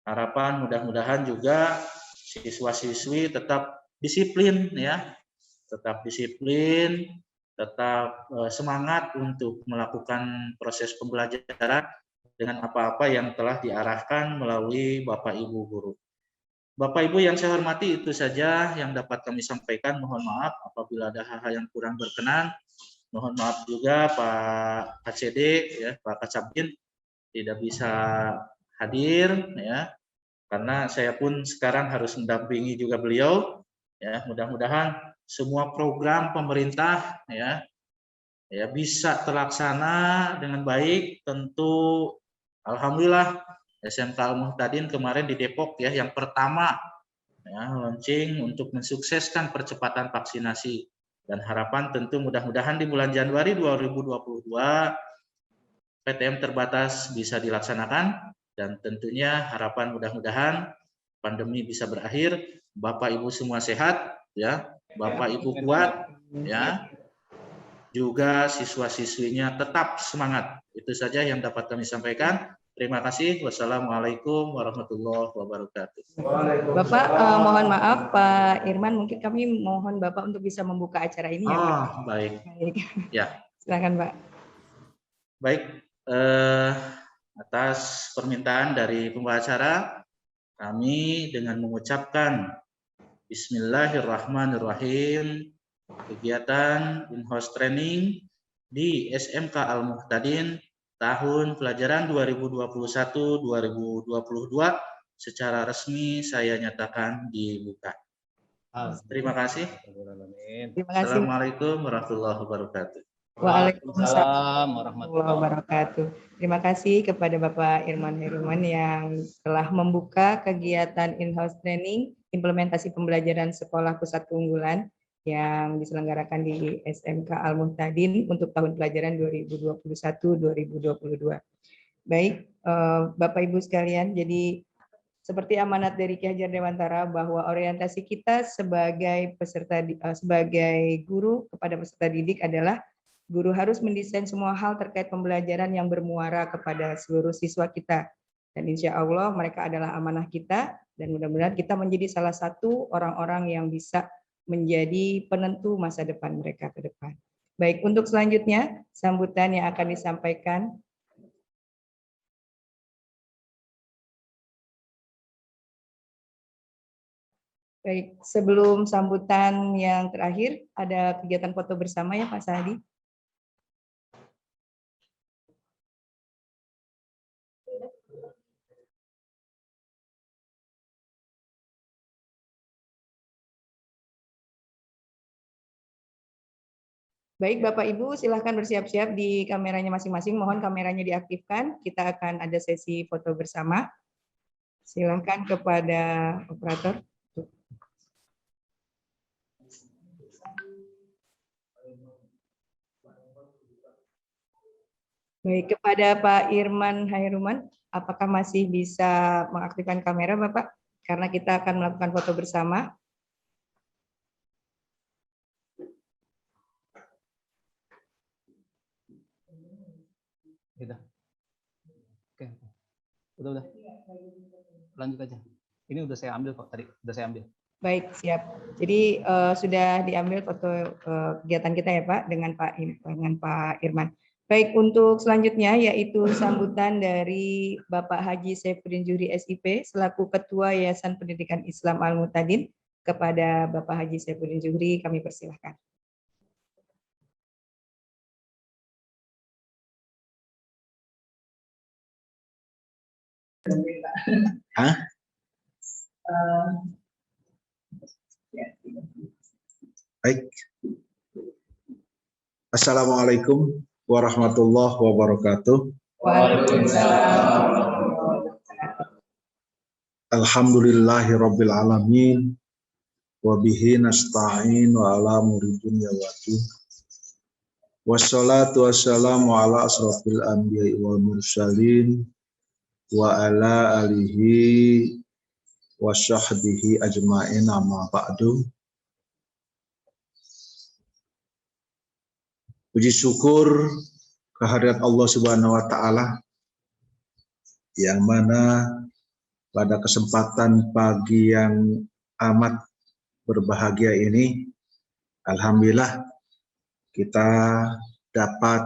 Harapan mudah-mudahan juga siswa-siswi tetap disiplin ya, tetap disiplin, tetap semangat untuk melakukan proses pembelajaran dengan apa-apa yang telah diarahkan melalui Bapak Ibu guru. Bapak Ibu yang saya hormati, itu saja yang dapat kami sampaikan. Mohon maaf apabila ada hal-hal yang kurang berkenan. Mohon maaf juga Pak KCD ya, Pak Kacabdin tidak bisa hadir ya, karena saya pun sekarang harus mendampingi juga beliau ya. Mudah-mudahan semua program pemerintah ya bisa terlaksana dengan baik. Tentu alhamdulillah SMK Al-Muhtadin kemarin di Depok ya yang pertama ya launching untuk mensukseskan percepatan vaksinasi, dan harapan tentu mudah-mudahan di bulan Januari 2022 PTM terbatas bisa dilaksanakan, dan tentunya harapan mudah-mudahan pandemi bisa berakhir, Bapak Ibu semua sehat ya, Bapak Ibu kuat ya, juga siswa-siswinya tetap semangat. Itu saja yang dapat kami sampaikan. Terima kasih. Wassalamualaikum warahmatullahi wabarakatuh. Bapak, mohon maaf Pak Irman, mungkin kami mohon Bapak untuk bisa membuka acara ini ya Pak. Baik. Baik. Ya. Silakan Pak. Baik. Atas permintaan dari pembawa acara, kami dengan mengucapkan Bismillahirrahmanirrahim, kegiatan in-house training di SMK Al-Muhtadin tahun pelajaran 2021-2022 secara resmi saya nyatakan dibuka. Terima kasih. Terima kasih. Assalamualaikum warahmatullahi wabarakatuh. Waalaikumsalam warahmatullahi wabarakatuh. Terima kasih kepada Bapak Irman Heruman yang telah membuka kegiatan in-house training implementasi pembelajaran sekolah pusat keunggulan yang diselenggarakan di SMK Al-Muhtadin untuk tahun pelajaran 2021-2022. Baik, Bapak Ibu sekalian, jadi seperti amanat dari Ki Hajar Dewantara bahwa orientasi kita sebagai peserta sebagai guru kepada peserta didik adalah guru harus mendesain semua hal terkait pembelajaran yang bermuara kepada seluruh siswa kita. Dan insya Allah mereka adalah amanah kita, dan mudah-mudahan kita menjadi salah satu orang-orang yang bisa menjadi penentu masa depan mereka ke depan. Baik, untuk selanjutnya sambutan yang akan disampaikan. Baik, sebelum sambutan yang terakhir, ada kegiatan foto bersama ya Pak Sahadi. Baik, Bapak Ibu silahkan bersiap-siap di kameranya masing-masing. Mohon kameranya diaktifkan. Kita akan ada sesi foto bersama. Silahkan kepada operator. Baik, kepada Pak Irman Hairuman, apakah masih bisa mengaktifkan kamera Bapak? Karena kita akan melakukan foto bersama. Udah. Oke. Udah. Lanjut aja. Ini udah saya ambil kok tadi, udah saya ambil. Baik, siap. Jadi sudah diambil foto kegiatan kita ya Pak dengan Pak Irman. Baik, untuk selanjutnya yaitu sambutan dari Bapak Haji Saifuddin Zuhri SIP selaku Ketua Yayasan Pendidikan Islam Al-Muhtadin. Kepada Bapak Haji Saifuddin Zuhri kami persilahkan. Baik. Assalamualaikum warahmatullahi wabarakatuh. Waalaikumsalam. Alhamdulillahi Rabbil Alamin. Wa bihi nasta'in wa ala umuri dunya waddin. Wassalatu wassalamu ala asrofil anbiya'i wal mursalin wa ala alihi wa sahbihi ajma'in amma ba'du. Puji syukur kehadirat Allah Subhanahu wa taala yang mana pada kesempatan pagi yang amat berbahagia ini, alhamdulillah kita dapat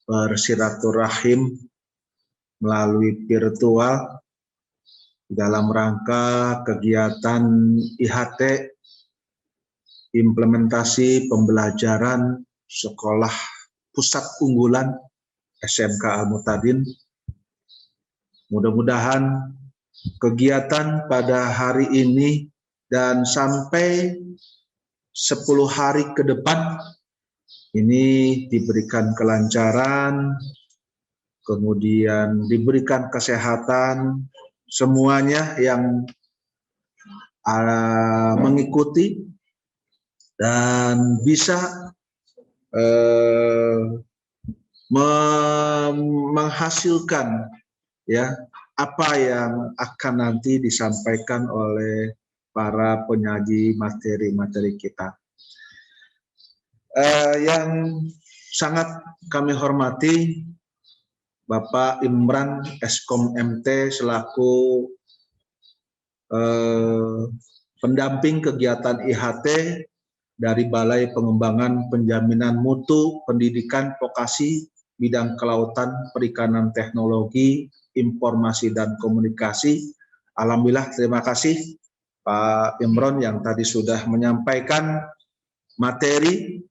bersilaturahim melalui virtual dalam rangka kegiatan IHT, implementasi pembelajaran sekolah pusat unggulan SMK Al-Muhtadin. Mudah-mudahan kegiatan pada hari ini dan sampai 10 hari ke depan ini diberikan kelancaran, kemudian diberikan kesehatan, semuanya yang mengikuti dan bisa menghasilkan ya apa yang akan nanti disampaikan oleh para penyaji materi-materi kita. Yang sangat kami hormati Bapak Imran Eskom MT selaku pendamping kegiatan IHT dari Balai Pengembangan Penjaminan Mutu Pendidikan Vokasi Bidang Kelautan, Perikanan, Teknologi, Informasi dan Komunikasi. Alhamdulillah, terima kasih Pak Imron yang tadi sudah menyampaikan materi.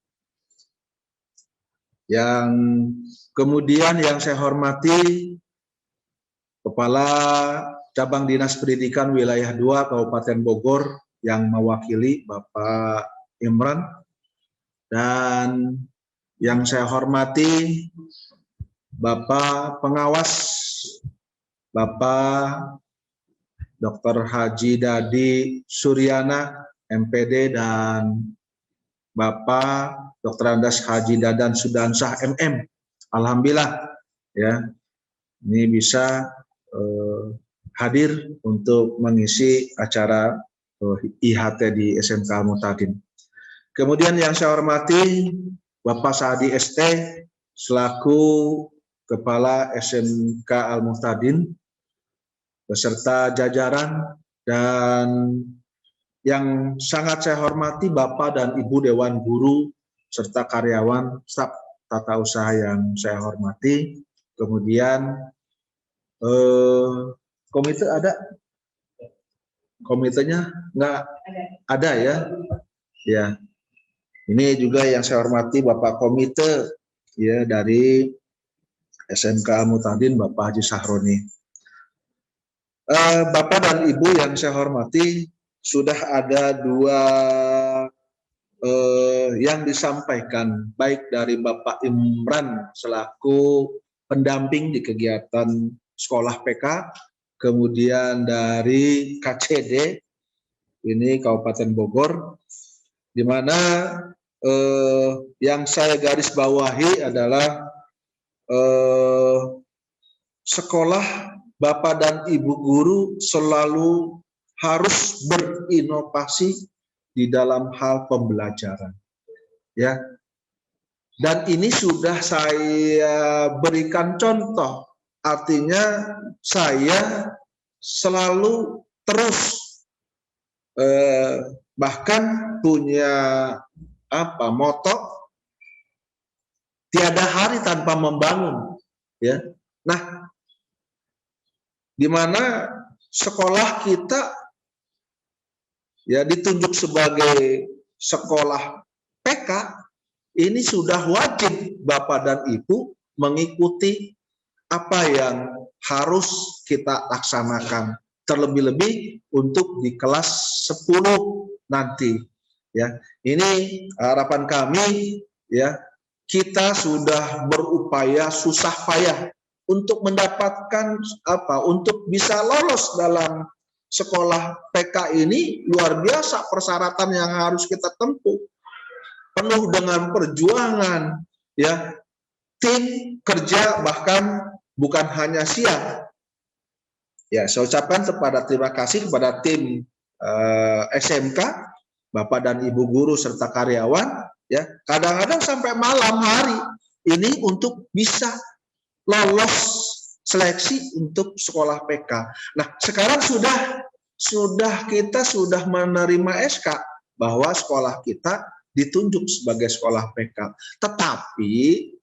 Yang kemudian yang saya hormati Kepala Cabang Dinas Pendidikan Wilayah 2 Kabupaten Bogor yang mewakili Bapak Imran, dan yang saya hormati Bapak Pengawas Bapak Dr. Haji Dadi Suryana MPD dan Bapak Dr. Andas Haji Dadan Sudansah MM. Alhamdulillah ya, ini bisa hadir untuk mengisi acara IHT di SMK Al-Muhtadin. Kemudian yang saya hormati Bapak Saadi ST selaku Kepala SMK Al-Muhtadin beserta jajaran, dan yang sangat saya hormati Bapak dan Ibu Dewan Guru serta karyawan staf tata usaha yang saya hormati. Kemudian komite ada? Komitenya nggak ada ya? Ya. Ini juga yang saya hormati Bapak Komite ya dari SMK Al-Muhtadin Bapak Haji Sahroni. Bapak dan Ibu yang saya hormati, sudah ada 2 yang disampaikan baik dari Bapak Imran selaku pendamping di kegiatan sekolah PK, kemudian dari KCD ini Kabupaten Bogor, di mana yang saya garis bawahi adalah sekolah Bapak dan Ibu guru selalu harus berinovasi di dalam hal pembelajaran. Ya. Dan ini sudah saya berikan contoh. Artinya saya selalu terus bahkan punya moto tiada hari tanpa membangun, ya. Nah, di mana sekolah kita ya ditunjuk sebagai sekolah PK, ini sudah wajib Bapak dan Ibu mengikuti apa yang harus kita laksanakan, terlebih-lebih untuk di kelas 10 nanti ya. Ini harapan kami ya, kita sudah berupaya susah payah untuk mendapatkan untuk bisa lolos dalam sekolah PK ini luar biasa persyaratan yang harus kita tempuh. Penuh dengan perjuangan, ya, tim kerja bahkan bukan hanya siang. Ya, saya ucapkan terima kasih kepada tim SMK, Bapak dan Ibu guru serta karyawan, ya, kadang-kadang sampai malam hari ini untuk bisa lolos seleksi untuk sekolah PK. Nah, sekarang kita sudah menerima SK bahwa sekolah kita ditunjuk sebagai sekolah PK. Tetapi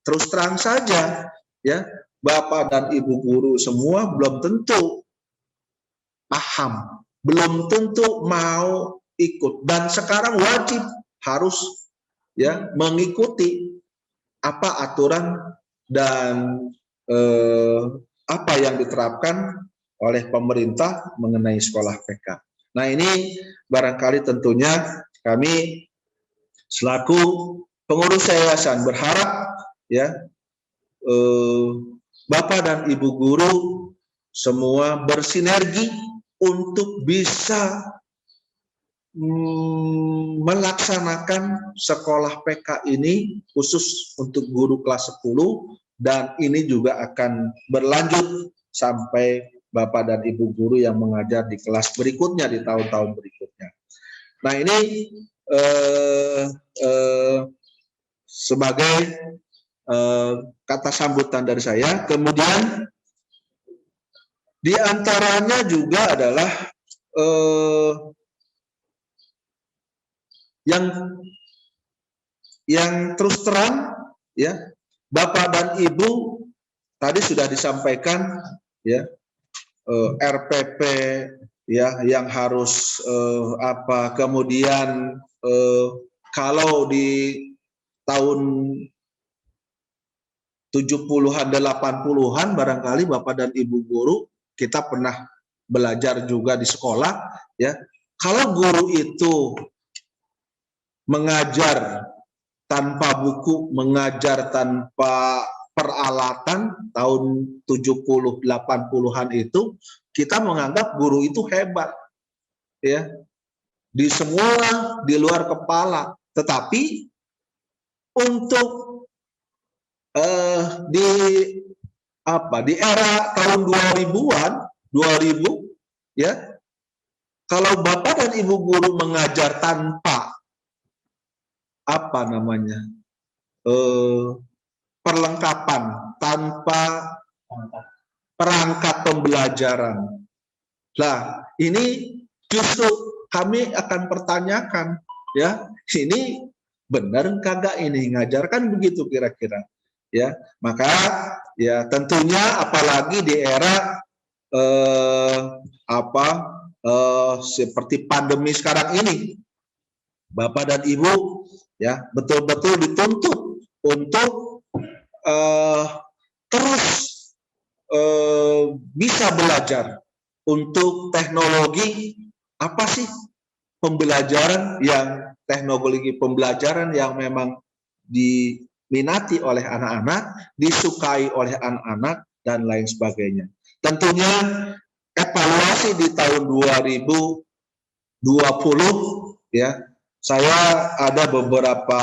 terus terang saja, ya, Bapak dan Ibu guru semua belum tentu paham, belum tentu mau ikut, dan sekarang wajib harus, ya, mengikuti apa aturan dan apa yang diterapkan oleh pemerintah mengenai sekolah PK. Nah, ini barangkali tentunya kami selaku pengurus yayasan berharap, ya, Bapak dan Ibu guru semua bersinergi untuk bisa melaksanakan sekolah PK ini khusus untuk guru kelas 10, dan ini juga akan berlanjut sampai Bapak dan Ibu guru yang mengajar di kelas berikutnya di tahun-tahun berikutnya. Nah, ini sebagai kata sambutan dari saya. Kemudian di antaranya juga adalah yang terus terang, ya, Bapak dan Ibu tadi sudah disampaikan, ya, RPP, ya, yang harus kemudian kalau di tahun 70-an 80-an barangkali Bapak dan Ibu guru kita pernah belajar juga di sekolah, ya, kalau guru itu mengajar tanpa buku, mengajar tanpa peralatan tahun 70-80-an itu, kita menganggap guru itu hebat, ya, di semua, di luar kepala. Tetapi untuk di era tahun 2000-an, 2000, ya, kalau Bapak dan Ibu guru mengajar tanpa perlengkapan, tanpa perangkat pembelajaran. Nah, ini justru kami akan pertanyakan, ya, ini benar kagak ini ngajarkan begitu kira-kira, ya. Maka, ya, tentunya apalagi di era seperti pandemi sekarang ini, Bapak dan Ibu, ya, betul-betul dituntut untuk terus bisa belajar untuk teknologi apa sih pembelajaran yang teknologi pembelajaran yang memang diminati oleh anak-anak, disukai oleh anak-anak, dan lain sebagainya. Tentunya evaluasi di tahun 2020, ya, saya ada beberapa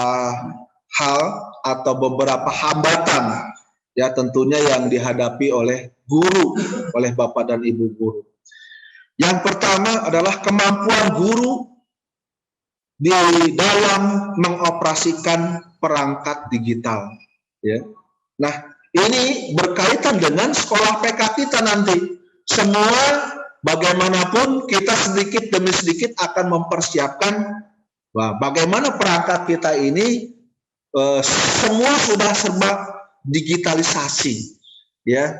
hal atau beberapa hambatan, ya, tentunya yang dihadapi oleh guru, oleh Bapak dan Ibu guru. Yang pertama adalah kemampuan guru di dalam mengoperasikan perangkat digital, ya. Nah, ini berkaitan dengan sekolah PK kita nanti. Semua bagaimanapun kita sedikit demi sedikit akan mempersiapkan bagaimana perangkat kita ini semua sudah serba digitalisasi, ya,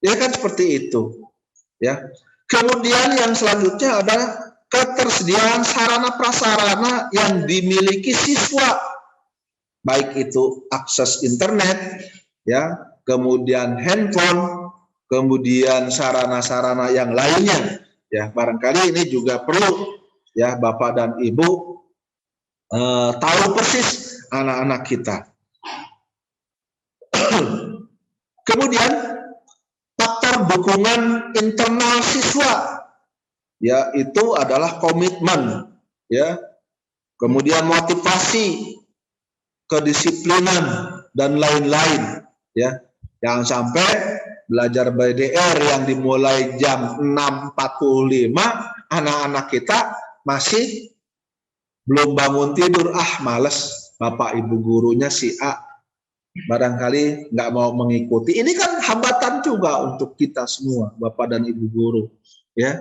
ya kan, seperti itu, ya. Kemudian yang selanjutnya adalah ketersediaan sarana prasarana yang dimiliki siswa, baik itu akses internet, ya, kemudian handphone, kemudian sarana-sarana yang lainnya, ya. Barangkali ini juga perlu, ya, Bapak dan Ibu tahu persis anak-anak kita. Kemudian dukungan internal siswa, ya itu adalah komitmen, ya, kemudian motivasi, kedisiplinan dan lain-lain, ya. Jangan sampai belajar BDR yang dimulai jam 6.45, anak-anak kita masih belum bangun tidur, males, bapak ibu gurunya si A barangkali nggak mau mengikuti. Ini kan hambatan juga untuk kita semua, bapak dan ibu guru, ya.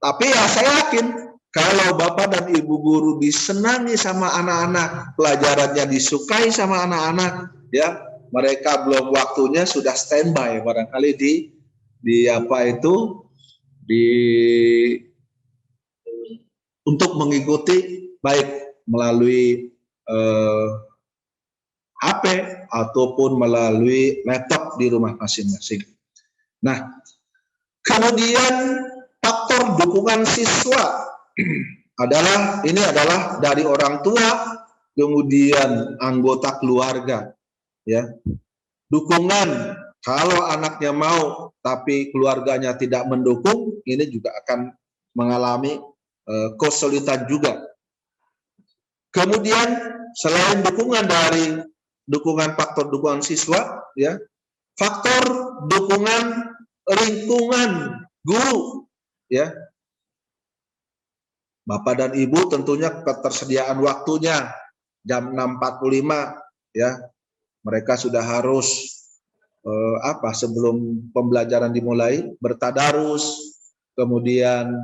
Tapi ya saya yakin kalau bapak dan ibu guru disenangi sama anak-anak, pelajarannya disukai sama anak-anak, ya, mereka belum waktunya sudah standby barangkali untuk mengikuti baik melalui HP ataupun melalui laptop di rumah masing-masing. Nah, kemudian faktor dukungan siswa adalah dari orang tua, kemudian anggota keluarga, ya. Dukungan kalau anaknya mau tapi keluarganya tidak mendukung, ini juga akan mengalami kesulitan juga. Kemudian selain dukungan faktor dukungan siswa, ya, faktor dukungan lingkungan guru, ya. Bapak dan Ibu tentunya ketersediaan waktunya jam 6.45, ya. Mereka sudah harus sebelum pembelajaran dimulai bertadarus, kemudian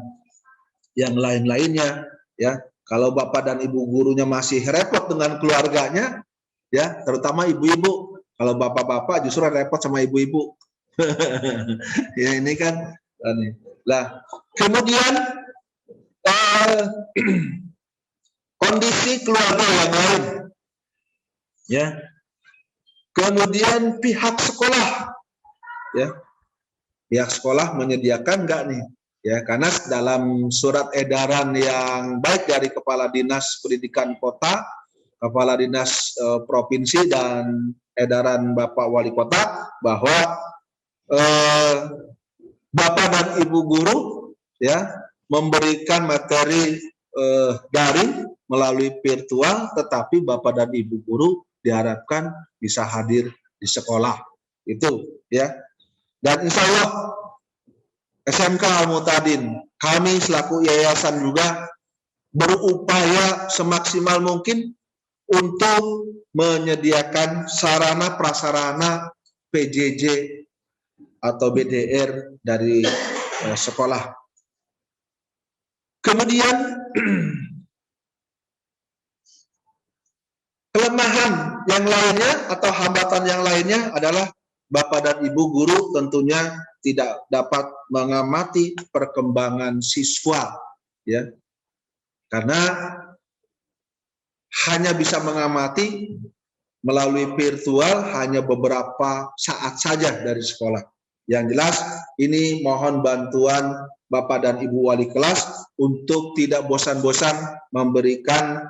yang lain-lainnya, ya. Kalau bapak dan ibu gurunya masih repot dengan keluarganya, ya, terutama ibu-ibu. Kalau bapak-bapak justru repot sama ibu-ibu. Ya ini kan. Nah, kemudian kondisi keluarga yang lain, ya. Kemudian pihak sekolah, ya. Pihak sekolah menyediakan enggak nih? Ya, karena dalam surat edaran yang baik dari Kepala Dinas Pendidikan Kota, Kepala Dinas Provinsi, dan edaran Bapak Wali Kota bahwa Bapak dan Ibu guru, ya, memberikan materi daring melalui virtual, tetapi Bapak dan Ibu guru diharapkan bisa hadir di sekolah. Itu, ya. Dan insya Allah SMK Al-Mu'tadin, kami selaku yayasan juga berupaya semaksimal mungkin untuk menyediakan sarana prasarana PJJ atau BDR dari sekolah. Kemudian kelemahan yang lainnya atau hambatan yang lainnya adalah Bapak dan Ibu guru tentunya tidak dapat mengamati perkembangan siswa, ya, karena hanya bisa mengamati melalui virtual hanya beberapa saat saja dari sekolah. Yang jelas ini mohon bantuan Bapak dan Ibu wali kelas untuk tidak bosan-bosan memberikan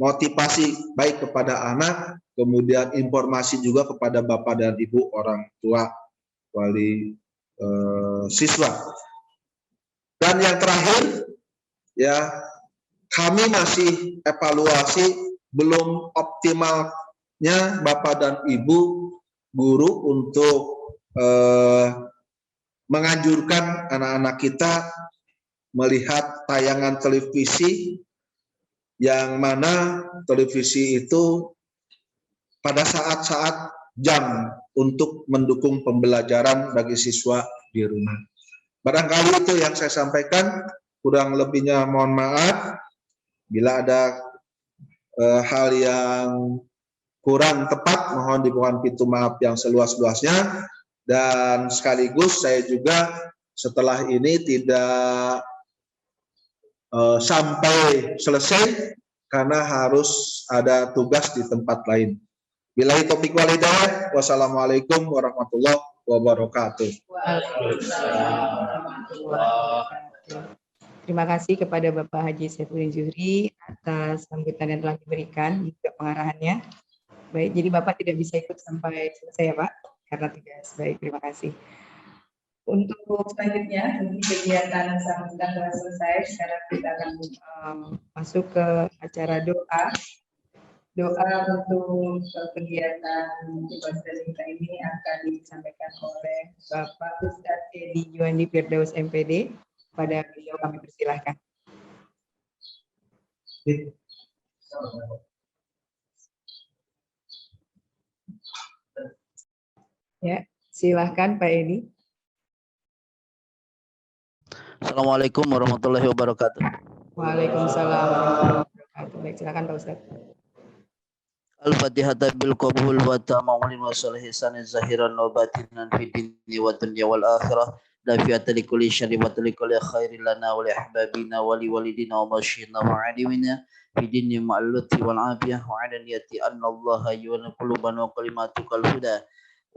motivasi baik kepada anak, kemudian informasi juga kepada Bapak dan Ibu orang tua wali siswa. Dan yang terakhir, ya, kami masih evaluasi belum optimalnya Bapak dan Ibu guru untuk menganjurkan anak-anak kita melihat tayangan televisi, yang mana televisi itu pada saat-saat jam untuk mendukung pembelajaran bagi siswa di rumah. Barangkali itu yang saya sampaikan, kurang lebihnya mohon maaf. Bila ada hal yang kurang tepat, mohon dimohon pintu maaf yang seluas-luasnya. Dan sekaligus saya juga setelah ini tidak sampai selesai karena harus ada tugas di tempat lain. Billahi taufiq wal hidayah. Wassalamualaikum warahmatullahi wabarakatuh. Terima kasih kepada Bapak Haji Saifuddin Zuhri atas sambutan yang telah diberikan, juga pengarahannya. Baik, jadi Bapak tidak bisa ikut sampai selesai ya Pak? karena tugas. Baik, terima kasih. Untuk selanjutnya, kegiatan sambutan telah selesai. Sekarang kita akan masuk ke acara doa. Doa untuk kegiatan tugas dari kita ini akan disampaikan oleh Bapak Ustadz Edi Juwandi Firdaus MPD. Pada beliau kami persilahkan. Ya, silahkan Pak Edi. Assalamualaikum warahmatullahi wabarakatuh. Waalaikumsalam warahmatullahi wabarakatuh. Baik, silakan Pak Ustadz. Al-Fatihah bil qabul wa tamamul wa salihisan zahiran wa batinan fi dinni wa dunya wal akhirah. Dafiyatan li kulli syarri wa li kulli khairin lana wa li ahbabina wa li walidina wa masyina wa alimina fi dinni ma'al lutfi wal afiyah wa adaniyati anna Allah yu'minu qulubana wa kalimatukal huda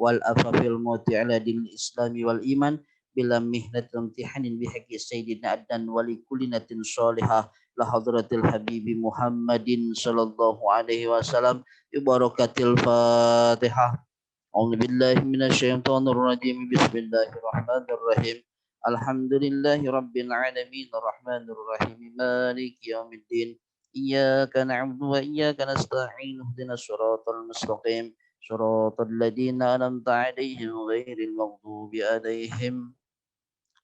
wal afafil mauti ala dinil islami wal iman bila mihnatin imtihanin bihaqqi sayyidina adnan wa li kulli natin salihah la hadratil habibi Muhammadin sallallahu alaihi wasallam bi barakatil Fatihah. A'udzu billahi minasyaitonir rajim. Bismillahirrahmanirrahim. Alhamdulillahi rabbil alamin arrahmanir rahim maliki yaumiddin. Iyyaka na'budu wa iyyaka nasta'in ihdinas siratal mustaqim siratal ladzina an'amta 'alaihim ghairil maghdubi 'alaihim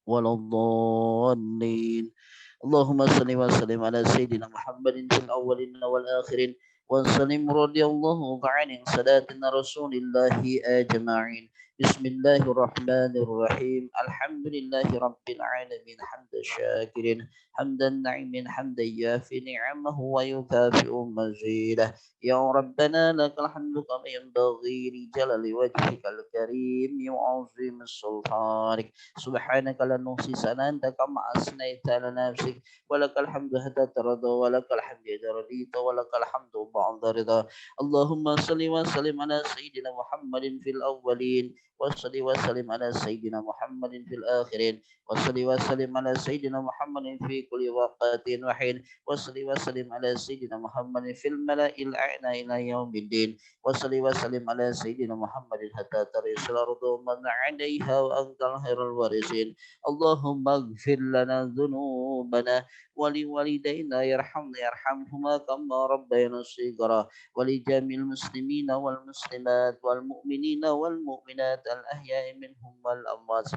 waladdallin. Allahumma salli wa sallim ala sayyidina Muhammadin fil awwalin wal akhirin wa sallim radhiyallahu ta'ala sadatina rasulillahi ajma'in. Bismillahirrahmanirrahim. Alhamdulillahi rabbil alamin hamdan syakirin hamdan na'imin hamdan yafi ni'amahu wa yukafi'u mazidah. Ya Rabbana lakal hamdu kama yanbaghi li jalali wajhikal karim wa 'azimi sultanik. Subhanaka la nuhsi sanatan kama asnaita ala nafsik walakal hamdu hatta tarda walakal hamdu idza radita walakal hamdu ba'da ridha. Allahumma salli wa sallim ala sayyidina Muhammadin fil awwalin wa salli wa sallim ala sayyidina Muhammadin fil akhirin wa salli wa sallim ala sayyidina Muhammadin fi kulli waqtin wa hin wa salli wa sallim ala sayyidina Muhammadin fil mala'il a'la ila yaumiddin wa salli wa sallim ala sayyidina Muhammadin hatta tarisul ardu man 'alayha wa antal khairul warisin. Allahumma ighfir lana dhunubana wa li walidayna yarhamhuma kama rabbayana shighara wa li jamil muslimina wal muslimat wal mu'minina wal mu'minat al ahya'i minhum wal amwat.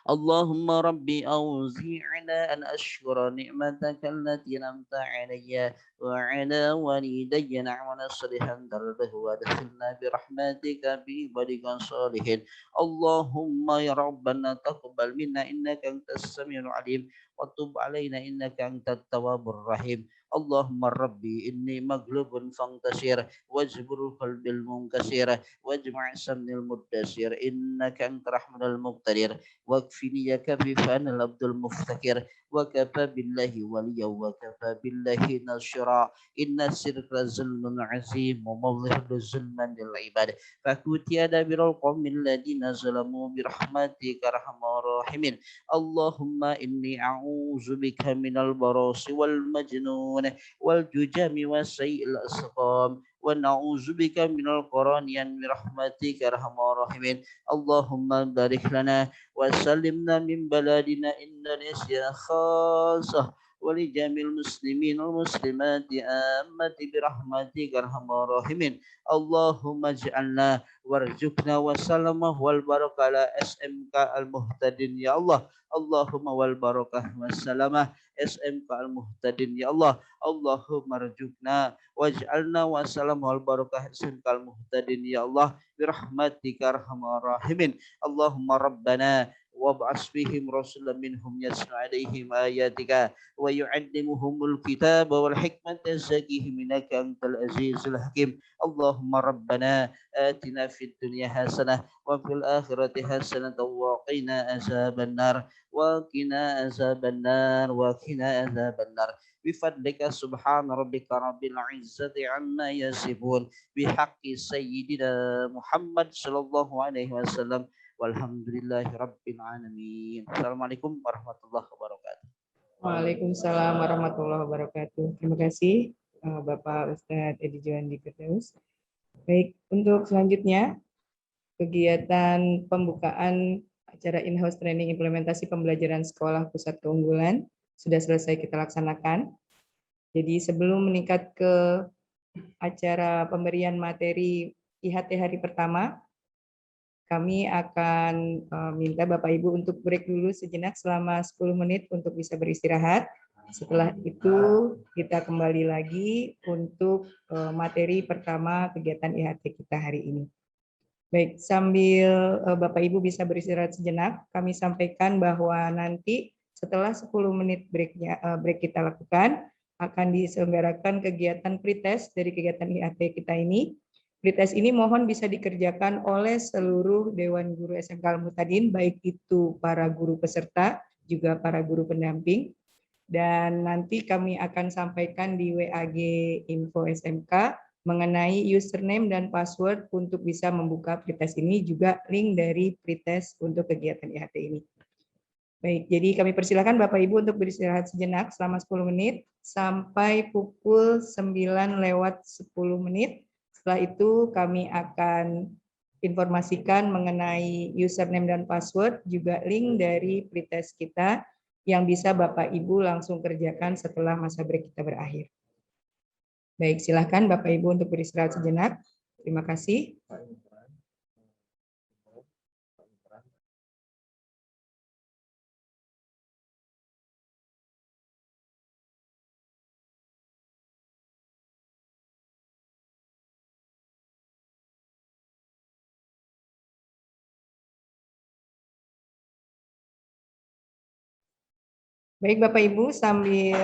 اللهم ربي أوزعنا أن أشكر نعمتك التي أنعمت علي وعلى والدي نعما صالحا ترضه وادخلنا برحمتك في عبادك الصالحين. اللهم يا ربنا تقبل منا إنك أنت السميع العليم وتب علينا إنك أنت التواب الرحيم. اللهم ربي إني مغلوب فانتصر واجبر قلبي المنكسر واجمع سمن المدسر إنك أنت رحمن المقتدر واكفني كفي فأنا العبد المفتكر وكفى بالله وليا وكفى بالله نصيرا. إن الشرك ظلم عظيم ومظهر ظلما للعباد فكنت دابر القوم الذين ظلموا برحمتك أرحم الراحمين. اللهم إني أعوذ بك من البراس والمجنون والججام وسيء الأسقام ونعوذ بك من القرآن برحمتك أرحم الراحمين. اللهم بارك لنا وسلمنا من بلادنا إندونيسيا خاصة ولجميع المسلمين والمسلمات آمة برحمتك أرحم الراحمين. اللهم اجعلنا وارزقنا والسلامة والبركة على SMK المهتدين يا الله. اللهم والبركة والسلامة SMK المهتدين يا الله. اللهم ارزقنا واجعلنا والسلام والبركة SMK المهتدين يا الله برحمتك أرحم الراحمين. اللهم ربنا وابعث فيهم رسولا منهم يتلو عليهم آياتك ويعلمهم الكتاب والحكمة ويزكيهم إنك أنت العزيز الحكيم. اللهم ربنا آتنا في الدنيا حسنة وفي الآخرة حسنة وقنا عذاب النار وقنا عذاب النار وقنا عذاب النار بفضلك سبحان ربك رب العزة عما يصفون بحق سيدنا محمد صلى الله عليه وسلم walhamdulillahi rabbil alamin. Assalamualaikum warahmatullahi wabarakatuh. Waalaikumsalam warahmatullahi wabarakatuh. Terima kasih Bapak Ustadz Edi Juwandi Firdaus. Baik, untuk selanjutnya kegiatan pembukaan acara in-house training implementasi pembelajaran sekolah pusat keunggulan sudah selesai kita laksanakan. Jadi sebelum meningkat ke acara pemberian materi IHT hari pertama, kami akan minta Bapak Ibu untuk break dulu sejenak selama 10 menit untuk bisa beristirahat. Setelah itu kita kembali lagi untuk materi pertama kegiatan IHT kita hari ini. Baik, sambil Bapak Ibu bisa beristirahat sejenak, kami sampaikan bahwa nanti setelah 10 menit break kita lakukan, akan diselenggarakan kegiatan pretest dari kegiatan IHT kita ini. Pretest ini mohon bisa dikerjakan oleh seluruh Dewan Guru SMK Al-Muhtadin, baik itu para guru peserta, juga para guru pendamping. Dan nanti kami akan sampaikan di WAG Info SMK mengenai username dan password untuk bisa membuka pretest ini, juga link dari pretest untuk kegiatan IHT ini. Baik, jadi kami persilakan Bapak Ibu untuk beristirahat sejenak selama 10 menit sampai pukul 9:10. Setelah itu kami akan informasikan mengenai username dan password, juga link dari pretest kita yang bisa Bapak Ibu langsung kerjakan setelah masa break kita berakhir. Baik, silakan Bapak Ibu untuk beristirahat sejenak. Terima kasih. Baik Bapak Ibu, sambil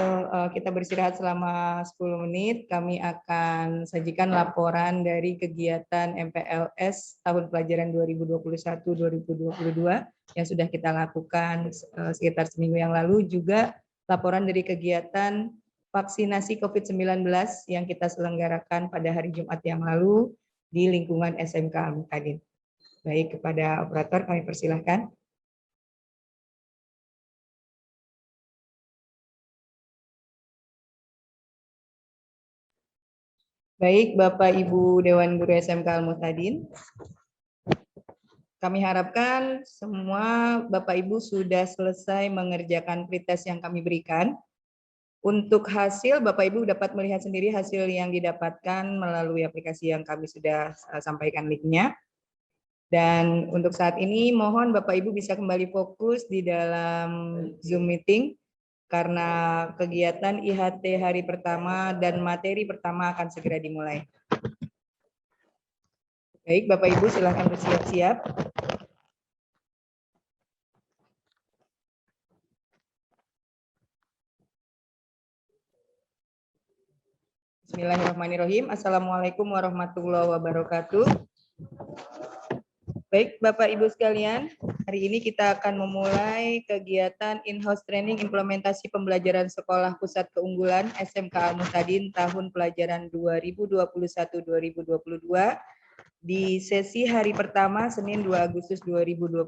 kita beristirahat selama 10 menit, kami akan sajikan laporan dari kegiatan MPLS tahun pelajaran 2021-2022 yang sudah kita lakukan sekitar seminggu yang lalu, juga laporan dari kegiatan vaksinasi COVID-19 yang kita selenggarakan pada hari Jumat yang lalu di lingkungan SMK Al-Muhtadin. Baik, kepada operator kami persilahkan. Baik, Bapak Ibu Dewan Guru SMK Al-Muhtadin, kami harapkan semua Bapak Ibu sudah selesai mengerjakan pretest yang kami berikan. Untuk hasil, Bapak Ibu dapat melihat sendiri hasil yang didapatkan melalui aplikasi yang kami sudah sampaikan linknya. Dan untuk saat ini mohon Bapak Ibu bisa kembali fokus di dalam Zoom meeting, karena kegiatan IHT hari pertama dan materi pertama akan segera dimulai. Baik, Bapak Ibu silakan bersiap-siap. Bismillahirrahmanirrahim. Assalamualaikum warahmatullahi wabarakatuh. Baik, Bapak Ibu sekalian, hari ini kita akan memulai kegiatan in-house training implementasi pembelajaran sekolah pusat keunggulan SMK Al-Muhtadin tahun pelajaran 2021-2022 di sesi hari pertama Senin 2 Agustus 2021.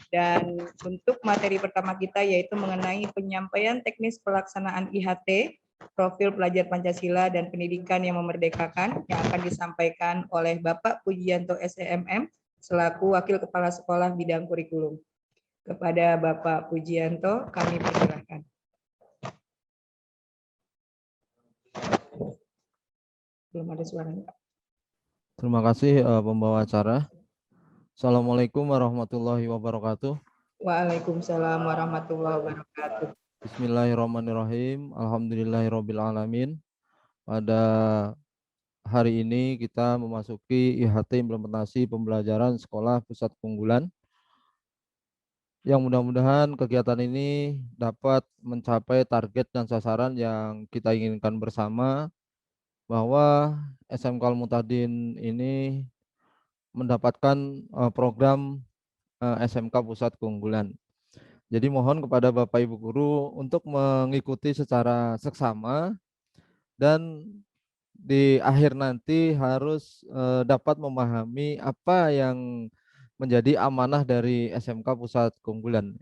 Dan untuk materi pertama kita yaitu mengenai penyampaian teknis pelaksanaan IHT, profil pelajar Pancasila dan pendidikan yang memerdekakan, yang akan disampaikan oleh Bapak Pujianto SEMM selaku Wakil Kepala Sekolah Bidang Kurikulum. Kepada Bapak Pujianto kami persilahkan. Belum ada suaranya. Terima kasih pembawa acara. Assalamualaikum warahmatullahi wabarakatuh. Waalaikumsalam warahmatullahi wabarakatuh. Bismillahirrahmanirrahim. Alhamdulillahirabbil alamin. Pada hari ini kita memasuki IHT implementasi pembelajaran sekolah pusat keunggulan. Yang mudah-mudahan kegiatan ini dapat mencapai target dan sasaran yang kita inginkan bersama, bahwa SMK Al-Muhtadin ini mendapatkan program SMK Pusat Keunggulan. Jadi mohon kepada Bapak Ibu Guru untuk mengikuti secara seksama, dan di akhir nanti harus dapat memahami apa yang menjadi amanah dari SMK Pusat Keunggulan.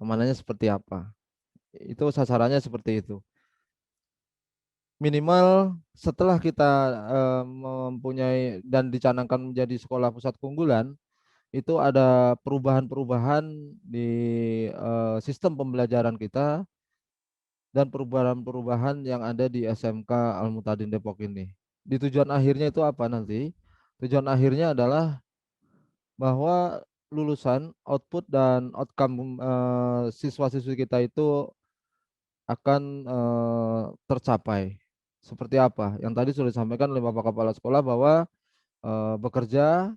Amanahnya seperti apa? Itu sasarannya seperti itu. minimal setelah kita mempunyai dan dicanangkan menjadi sekolah pusat keunggulan, itu ada perubahan-perubahan di sistem pembelajaran kita dan perubahan-perubahan yang ada di SMK Al-Mutadin Depok ini. Di tujuan akhirnya itu apa nanti? Tujuan akhirnya adalah bahwa lulusan, output dan outcome siswa-siswi kita itu akan tercapai. Seperti apa? Yang tadi sudah disampaikan oleh Bapak Kepala Sekolah bahwa bekerja,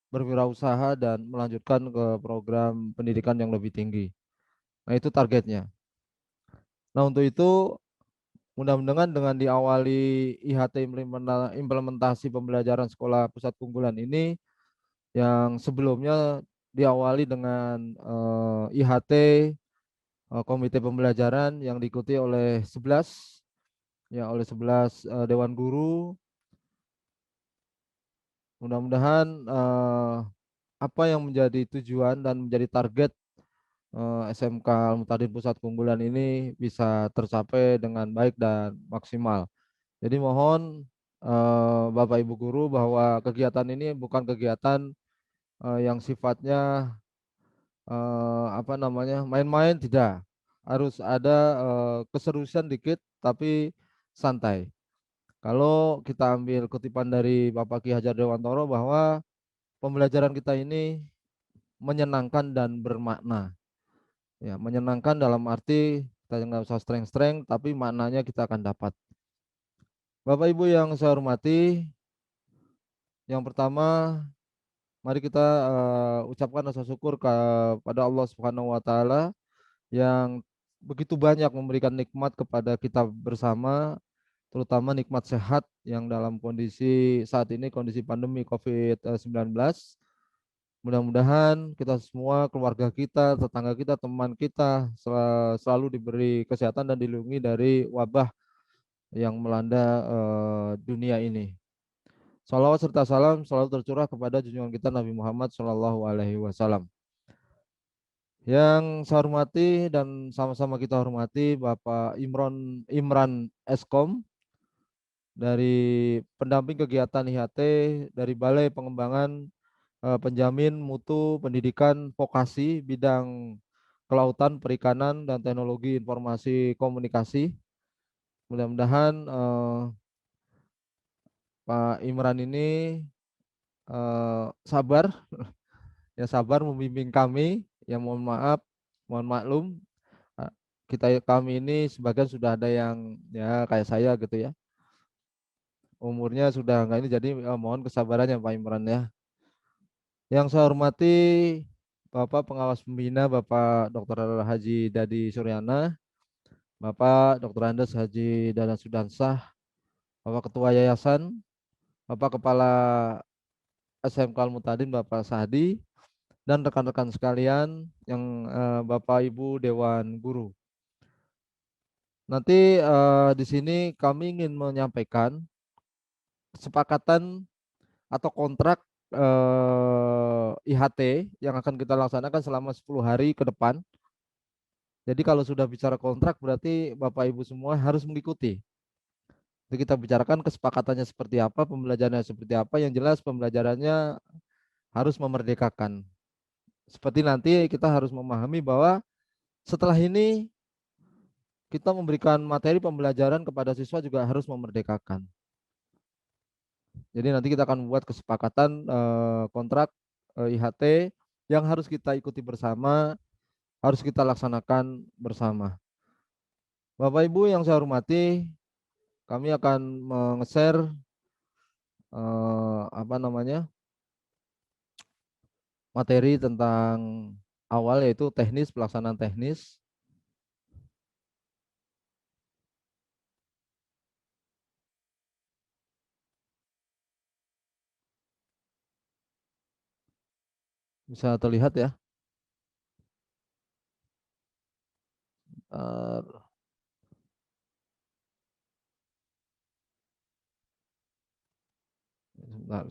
berwirausaha dan melanjutkan ke program pendidikan yang lebih tinggi. Nah, itu targetnya. Nah, untuk itu mudah-mudahan dengan diawali IHT implementasi pembelajaran sekolah pusat keunggulan ini yang sebelumnya diawali dengan IHT komite pembelajaran yang diikuti oleh 11 dewan guru. Mudah-mudahan apa yang menjadi tujuan dan menjadi target SMK Al-Mutadin Pusat Keunggulan ini bisa tercapai dengan baik dan maksimal. Jadi mohon Bapak Ibu guru bahwa kegiatan ini bukan kegiatan yang sifatnya main-main, tidak. Harus ada keseriusan dikit tapi santai. Kalau kita ambil kutipan dari Bapak Ki Hajar Dewantoro bahwa pembelajaran kita ini menyenangkan dan bermakna. Ya, menyenangkan dalam arti kita nggak usah streng-streng, tapi maknanya kita akan dapat. Bapak Ibu yang saya hormati, yang pertama, mari kita ucapkan rasa syukur kepada Allah Subhanahu wa taala yang begitu banyak memberikan nikmat kepada kita bersama, terutama nikmat sehat yang dalam kondisi saat ini kondisi pandemi COVID-19. Mudah-mudahan kita semua, keluarga kita, tetangga kita, teman kita selalu diberi kesehatan dan dilindungi dari wabah yang melanda dunia ini. Salawat serta salam selalu tercurah kepada junjungan kita Nabi Muhammad Shallallahu Alaihi Wasallam. Yang saya hormati dan sama-sama kita hormati Bapak Imran Eskom dari pendamping kegiatan IHT dari Balai Pengembangan Penjamin Mutu Pendidikan Vokasi bidang Kelautan, Perikanan dan Teknologi Informasi Komunikasi. Mudah-mudahan Pak Imran ini sabar sabar membimbing kami. Yang mohon maklum kami ini sebagian sudah ada yang ya kayak saya gitu ya, umurnya sudah enggak ini, jadi mohon kesabarannya Pak Imran ya. Yang saya hormati Bapak Pengawas Pembina Bapak Dr. Haji Dadi Suryana, Bapak Dr. Andes Haji Dadan Sudansah, Bapak Ketua Yayasan, Bapak Kepala SMK Al-Mutadin Bapak Sahdi, dan rekan-rekan sekalian yang Bapak Ibu Dewan Guru. Nanti di sini kami ingin menyampaikan kesepakatan atau kontrak IHT yang akan kita laksanakan selama 10 hari ke depan. Jadi kalau sudah bicara kontrak berarti Bapak Ibu semua harus mengikuti. Jadi kita bicarakan kesepakatannya seperti apa, pembelajarannya seperti apa, yang jelas pembelajarannya harus memerdekakan. Seperti nanti kita harus memahami bahwa setelah ini kita memberikan materi pembelajaran kepada siswa juga harus memerdekakan. Jadi nanti kita akan membuat kesepakatan kontrak IHT yang harus kita ikuti bersama, harus kita laksanakan bersama. Bapak Ibu yang saya hormati, kami akan meng-share materi tentang awal yaitu teknis, pelaksanaan teknis. Bisa terlihat ya.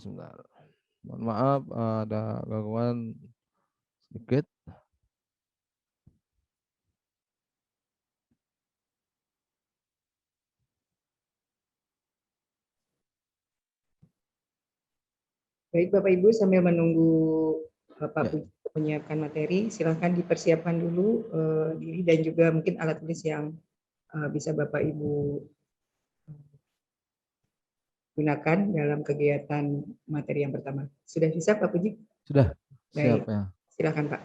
Sebentar. Mohon maaf ada gangguan sedikit. Baik Bapak Ibu, sambil menunggu Bapak Ya. Puji menyiapkan materi, silahkan dipersiapkan dulu diri dan juga mungkin alat tulis yang bisa Bapak Ibu gunakan dalam kegiatan materi yang pertama. Sudah bisa Pak Puji? Sudah siap Baik, ya. silakan Pak.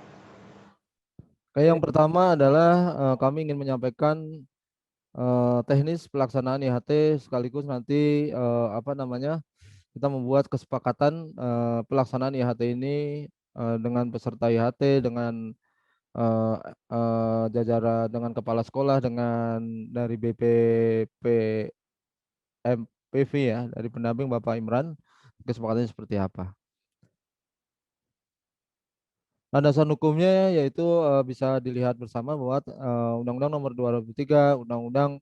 Kayak yang pertama adalah kami ingin menyampaikan teknis pelaksanaan IHT sekaligus nanti kita membuat kesepakatan pelaksanaan IHT ini dengan peserta IHT, dengan jajaran, dengan kepala sekolah, dengan dari BPPMPV ya, dari pendamping Bapak Imran, kesepakatannya seperti apa. Landasan hukumnya yaitu bisa dilihat bersama bahwa Undang-Undang Nomor 2003, Undang-Undang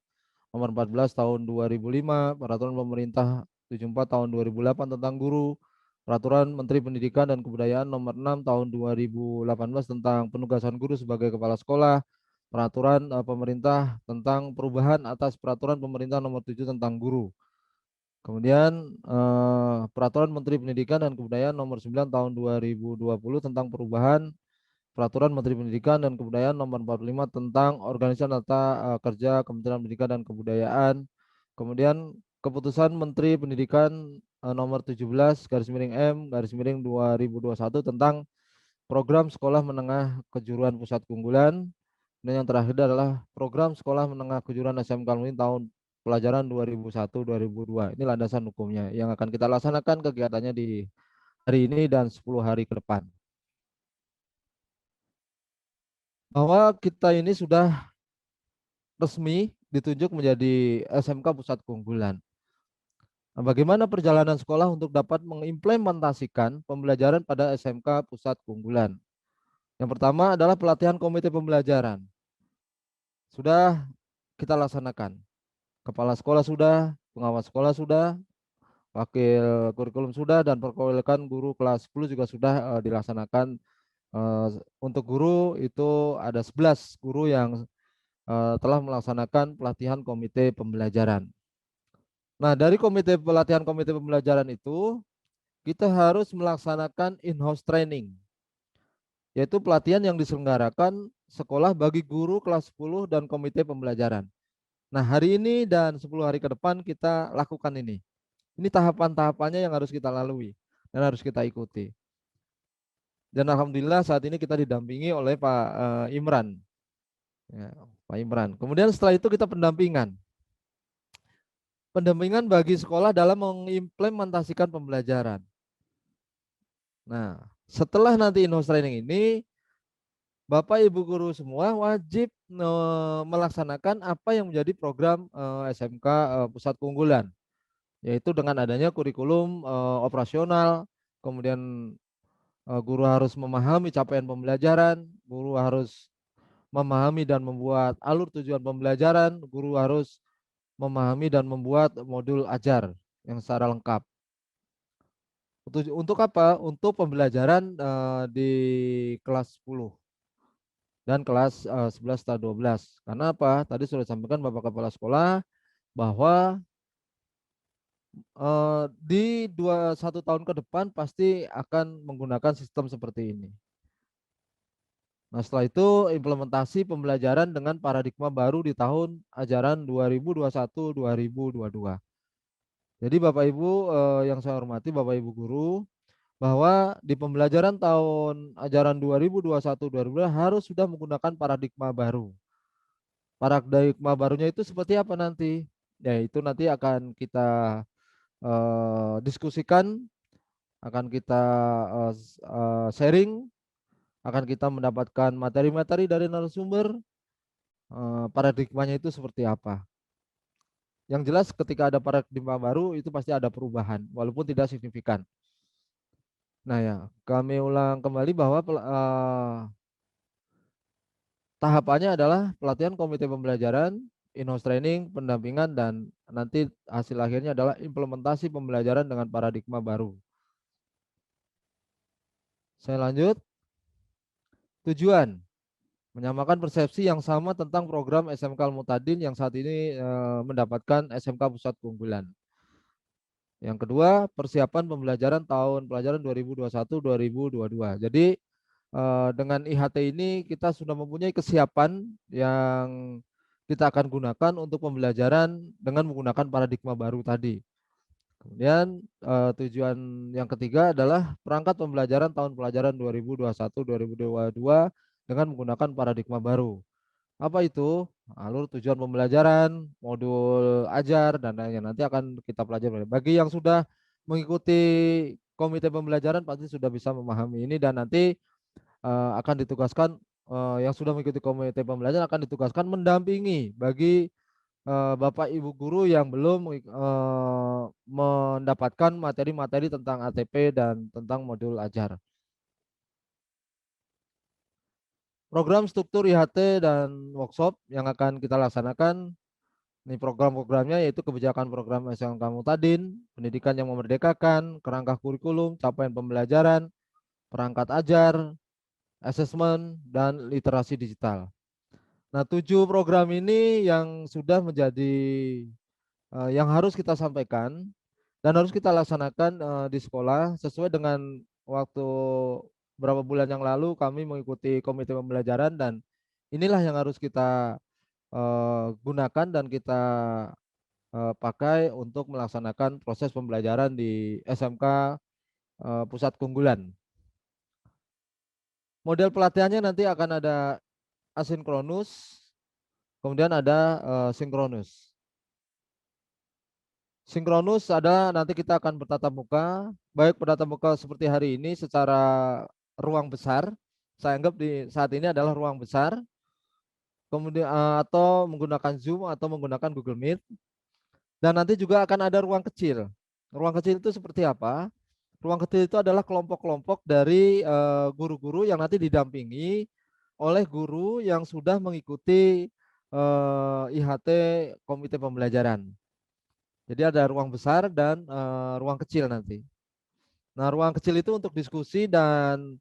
Nomor 14 Tahun 2005, Peraturan Pemerintah 74 Tahun 2008 tentang guru, Peraturan Menteri Pendidikan dan Kebudayaan Nomor 6 Tahun 2018 tentang penugasan guru sebagai kepala sekolah, Peraturan Pemerintah tentang perubahan atas Peraturan Pemerintah Nomor 7 tentang guru. Kemudian Peraturan Menteri Pendidikan dan Kebudayaan Nomor 9 Tahun 2020 tentang perubahan Peraturan Menteri Pendidikan dan Kebudayaan Nomor 45 tentang organisasi tata kerja Kementerian Pendidikan dan Kebudayaan. Kemudian Keputusan Menteri Pendidikan Nomor 17/M/2021 tentang program sekolah menengah kejuruan pusat keunggulan. Dan yang terakhir adalah program sekolah menengah kejuruan SMK Al-Mu'min tahun pelajaran 2001-2002. Ini landasan hukumnya yang akan kita laksanakan kegiatannya di hari ini dan 10 hari ke depan. Bahwa kita ini sudah resmi ditunjuk menjadi SMK Pusat Keunggulan. Nah, bagaimana perjalanan sekolah untuk dapat mengimplementasikan pembelajaran pada SMK Pusat Keunggulan? Yang pertama adalah pelatihan komite pembelajaran. Sudah kita laksanakan. Kepala sekolah sudah, pengawas sekolah sudah, wakil kurikulum sudah, dan perwakilan guru kelas 10 juga sudah dilaksanakan. Untuk guru itu ada 11 guru yang telah melaksanakan pelatihan komite pembelajaran. Nah, dari pelatihan komite pembelajaran itu, kita harus melaksanakan in-house training, yaitu pelatihan yang diselenggarakan sekolah bagi guru kelas 10 dan komite pembelajaran. Nah, hari ini dan 10 hari ke depan kita lakukan ini. Ini tahapan-tahapannya yang harus kita lalui dan harus kita ikuti. Dan alhamdulillah saat ini kita didampingi oleh Pak Imran. Ya, Pak Imran. Kemudian setelah itu kita pendampingan. Pendampingan bagi sekolah dalam mengimplementasikan pembelajaran. Nah, setelah nanti in-house training ini, Bapak Ibu guru semua wajib melaksanakan apa yang menjadi program SMK Pusat Keunggulan, yaitu dengan adanya kurikulum operasional, kemudian guru harus memahami capaian pembelajaran, guru harus memahami dan membuat alur tujuan pembelajaran, guru harus memahami dan membuat modul ajar yang secara lengkap. Untuk apa? Untuk pembelajaran di kelas 10 dan kelas 11 atau 12. Karena apa? Tadi sudah disampaikan Bapak Kepala Sekolah bahwa di 1 tahun ke depan pasti akan menggunakan sistem seperti ini. Nah, setelah itu implementasi pembelajaran dengan paradigma baru di tahun ajaran 2021-2022. Jadi Bapak Ibu yang saya hormati, Bapak Ibu guru, bahwa di pembelajaran tahun ajaran 2021-2022 harus sudah menggunakan paradigma baru. Paradigma barunya itu seperti apa nanti? Ya, itu nanti akan kita diskusikan, akan kita sharing, akan kita mendapatkan materi-materi dari narasumber, paradigmanya itu seperti apa. Yang jelas ketika ada paradigma baru itu pasti ada perubahan, walaupun tidak signifikan. Nah ya, kami ulang kembali bahwa tahapannya adalah pelatihan komite pembelajaran, in-house training, pendampingan, dan nanti hasil akhirnya adalah implementasi pembelajaran dengan paradigma baru. Saya lanjut. Tujuan, menyamakan persepsi yang sama tentang program SMK Al-Mu'tadin yang saat ini mendapatkan SMK Pusat Keunggulan. Yang kedua, persiapan pembelajaran tahun pelajaran 2021-2022. Jadi dengan IHT ini kita sudah mempunyai kesiapan yang kita akan gunakan untuk pembelajaran dengan menggunakan paradigma baru tadi. Kemudian tujuan yang ketiga adalah perangkat pembelajaran tahun pelajaran 2021-2022 dengan menggunakan paradigma baru. Apa itu? Alur tujuan pembelajaran, modul ajar, dan lainnya. Nanti akan kita pelajari. Bagi yang sudah mengikuti komite pembelajaran pasti sudah bisa memahami ini, dan nanti akan ditugaskan yang sudah mengikuti komite pembelajaran akan ditugaskan mendampingi bagi Bapak Ibu guru yang belum mendapatkan materi-materi tentang ATP dan tentang modul ajar. Program struktur IHT dan workshop yang akan kita laksanakan, ini program-programnya yaitu kebijakan program SMK Mutadin, pendidikan yang memerdekakan, kerangka kurikulum, capaian pembelajaran, perangkat ajar, asesmen, dan literasi digital. Nah, 7 program ini yang sudah menjadi yang harus kita sampaikan dan harus kita laksanakan di sekolah sesuai dengan waktu beberapa bulan yang lalu kami mengikuti komite pembelajaran, dan inilah yang harus kita gunakan dan kita pakai untuk melaksanakan proses pembelajaran di SMK Pusat Keunggulan. Model pelatihannya nanti akan ada asinkronus, kemudian ada sinkronus. Sinkronus ada nanti kita akan bertatap muka, baik bertatap muka seperti hari ini secara ruang besar. Saya anggap di saat ini adalah ruang besar. Kemudian atau menggunakan Zoom atau menggunakan Google Meet. Dan nanti juga akan ada ruang kecil. Ruang kecil itu seperti apa? Ruang kecil itu adalah kelompok-kelompok dari guru-guru yang nanti didampingi oleh guru yang sudah mengikuti IHT komite pembelajaran. Jadi ada ruang besar dan ruang kecil nanti. Nah, ruang kecil itu untuk diskusi dan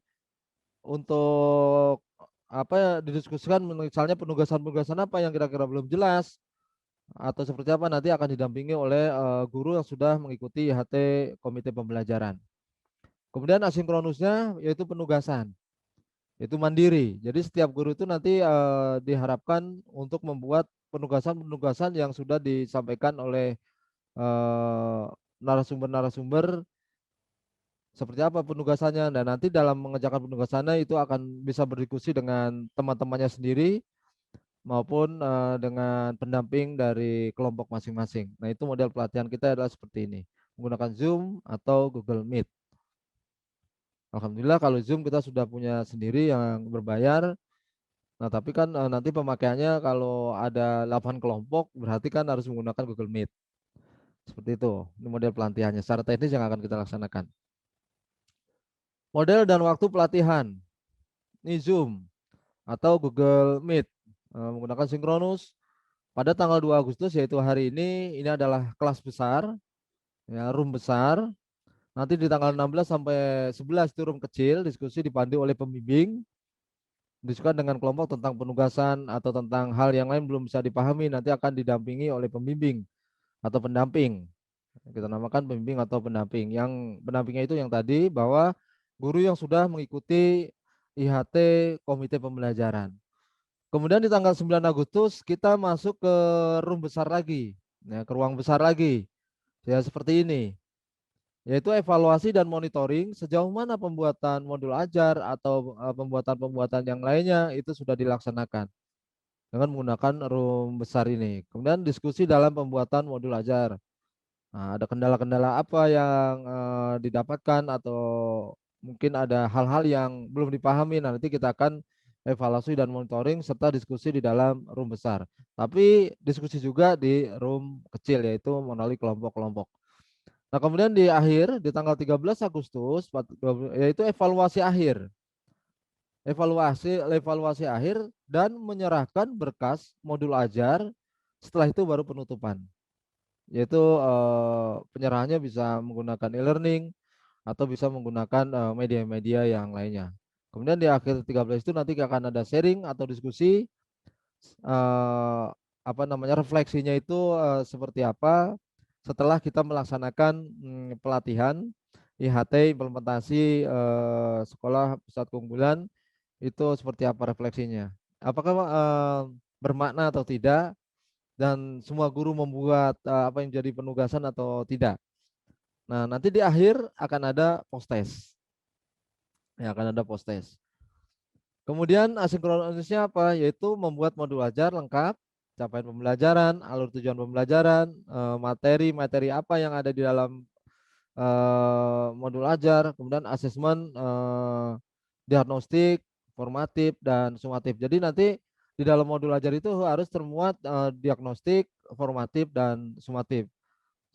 untuk apa didiskusikan, misalnya penugasan-penugasan apa yang kira-kira belum jelas atau seperti apa, nanti akan didampingi oleh guru yang sudah mengikuti IHT komite pembelajaran. Kemudian asinkronusnya yaitu penugasan, yaitu mandiri. Jadi setiap guru itu nanti diharapkan untuk membuat penugasan-penugasan yang sudah disampaikan oleh narasumber-narasumber seperti apa penugasannya, dan nanti dalam mengerjakan penugasannya itu akan bisa berdiskusi dengan teman-temannya sendiri maupun dengan pendamping dari kelompok masing-masing. Nah, itu model pelatihan kita adalah seperti ini, menggunakan Zoom atau Google Meet. Alhamdulillah kalau Zoom kita sudah punya sendiri yang berbayar. Nah, tapi kan nanti pemakaiannya kalau ada 8 kelompok berarti kan harus menggunakan Google Meet. Seperti itu, ini model pelatihannya. Secara teknis yang akan kita laksanakan. Model dan waktu pelatihan, ini Zoom atau Google Meet menggunakan sinkronus pada tanggal 2 Agustus yaitu hari ini adalah kelas besar, ya, room besar. Nanti di tanggal 16 sampai 11 itu room kecil, diskusi dipandu oleh pembimbing, diskusikan dengan kelompok tentang penugasan atau tentang hal yang lain belum bisa dipahami, nanti akan didampingi oleh pembimbing atau pendamping. Kita namakan pembimbing atau pendamping. Yang pendampingnya itu yang tadi, bahwa guru yang sudah mengikuti IHT komite pembelajaran. Kemudian di tanggal 9 Agustus kita masuk ke room besar lagi, ya, ke ruang besar lagi. Ya, seperti ini. Yaitu evaluasi dan monitoring sejauh mana pembuatan modul ajar atau pembuatan-pembuatan yang lainnya itu sudah dilaksanakan dengan menggunakan room besar ini. Kemudian diskusi dalam pembuatan modul ajar. Nah, ada kendala-kendala apa yang didapatkan atau mungkin ada hal-hal yang belum dipahami. Nah, nanti kita akan evaluasi dan monitoring serta diskusi di dalam room besar. Tapi diskusi juga di room kecil yaitu melalui kelompok-kelompok. Nah, kemudian di akhir di tanggal 13 Agustus yaitu evaluasi akhir. Evaluasi akhir dan menyerahkan berkas modul ajar. Setelah itu baru penutupan. Yaitu penyerahannya bisa menggunakan e-learning atau bisa menggunakan media-media yang lainnya. Kemudian di akhir 13 itu nanti akan ada sharing atau diskusi refleksinya itu seperti apa, setelah kita melaksanakan pelatihan IHT implementasi sekolah pusat keunggulan itu seperti apa refleksinya. Apakah bermakna atau tidak, dan semua guru membuat apa yang jadi penugasan atau tidak. Nah, nanti di akhir akan ada post test. Ya, akan ada post test. Kemudian asinkronisnya apa? Yaitu membuat modul ajar lengkap, capaian pembelajaran, alur tujuan pembelajaran, materi-materi apa yang ada di dalam modul ajar, kemudian asesmen, diagnostik, formatif, dan sumatif. Jadi nanti di dalam modul ajar itu harus termuat diagnostik, formatif, dan sumatif.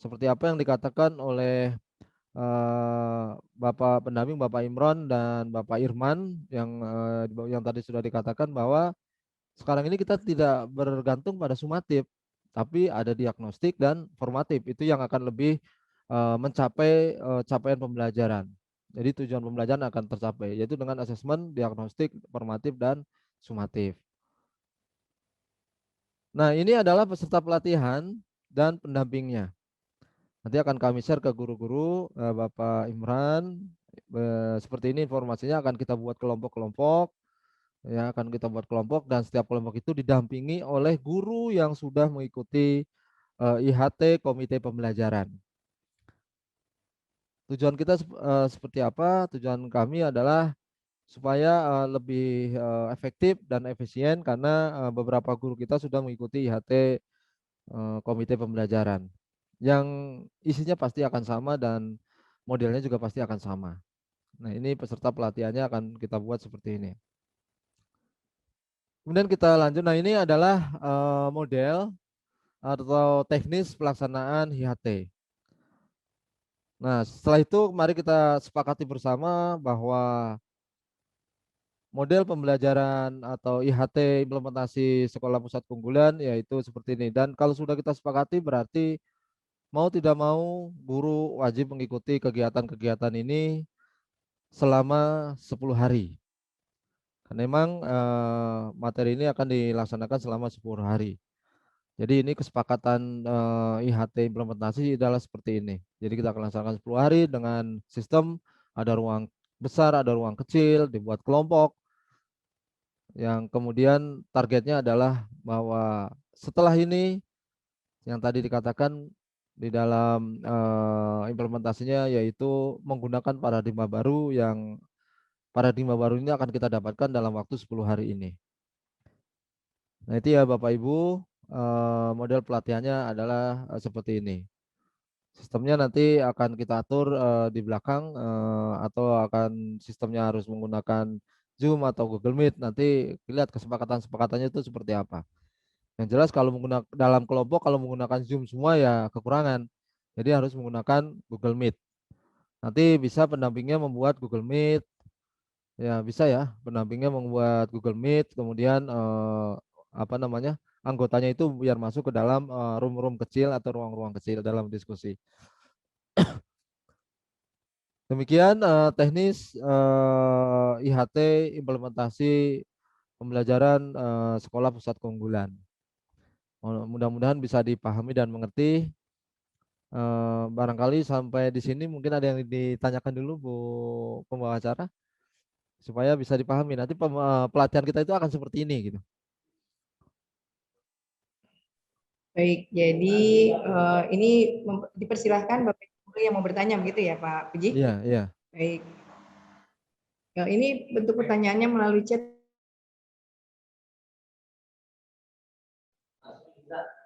Seperti apa yang dikatakan oleh Bapak pendamping Bapak Imron dan Bapak Irman yang tadi sudah dikatakan bahwa sekarang ini kita tidak bergantung pada sumatif, tapi ada diagnostik dan formatif. Itu yang akan lebih mencapai capaian pembelajaran. Jadi tujuan pembelajaran akan tercapai, yaitu dengan asesmen, diagnostik, formatif, dan sumatif. Nah, ini adalah peserta pelatihan dan pendampingnya. Nanti akan kami share ke guru-guru, Bapak Imran. Seperti ini informasinya, akan kita buat kelompok-kelompok. Ya, akan kita buat kelompok, dan setiap kelompok itu didampingi oleh guru yang sudah mengikuti IHT Komite Pembelajaran. Tujuan kita seperti apa? Tujuan kami adalah supaya lebih efektif dan efisien, karena beberapa guru kita sudah mengikuti IHT Komite Pembelajaran yang isinya pasti akan sama dan modelnya juga pasti akan sama. Nah, ini peserta pelatihannya akan kita buat seperti ini. Kemudian kita lanjut. Nah, ini adalah model atau teknis pelaksanaan IHT. Nah, setelah itu mari kita sepakati bersama bahwa model pembelajaran atau IHT implementasi sekolah pusat keunggulan yaitu seperti ini. Dan kalau sudah kita sepakati, berarti mau tidak mau guru wajib mengikuti kegiatan-kegiatan ini selama 10 hari. Karena memang materi ini akan dilaksanakan selama 10 hari. Jadi ini kesepakatan IHT implementasi adalah seperti ini. Jadi kita akan laksanakan 10 hari dengan sistem ada ruang besar, ada ruang kecil, dibuat kelompok. Yang kemudian targetnya adalah bahwa setelah ini yang tadi dikatakan di dalam implementasinya, yaitu menggunakan paradigma baru, yang paradigma baru ini akan kita dapatkan dalam waktu 10 hari ini. Nah, itu ya Bapak Ibu, model pelatihannya adalah seperti ini. Sistemnya nanti akan kita atur di belakang, atau akan sistemnya harus menggunakan Zoom atau Google Meet. Nanti lihat kesepakatan-sepakatannya itu seperti apa. Yang jelas kalau menggunakan dalam kelompok, kalau menggunakan Zoom semua ya kekurangan. Jadi harus menggunakan Google Meet. Nanti bisa pendampingnya membuat Google Meet. Ya, bisa ya, pendampingnya membuat Google Meet, kemudian apa namanya? Anggotanya itu biar masuk ke dalam room-room kecil atau ruang-ruang kecil dalam diskusi. Demikian teknis IHT implementasi pembelajaran sekolah pusat keunggulan. Mudah-mudahan bisa dipahami dan mengerti. Barangkali sampai di sini mungkin ada yang ditanyakan dulu Bu pembawa acara supaya bisa dipahami. Nanti pelatihan kita itu akan seperti ini gitu. Baik, jadi ini dipersilahkan Bapak Ibu yang mau bertanya begitu ya Pak Puji? Iya, iya. Baik. Ya, ini bentuk pertanyaannya melalui chat.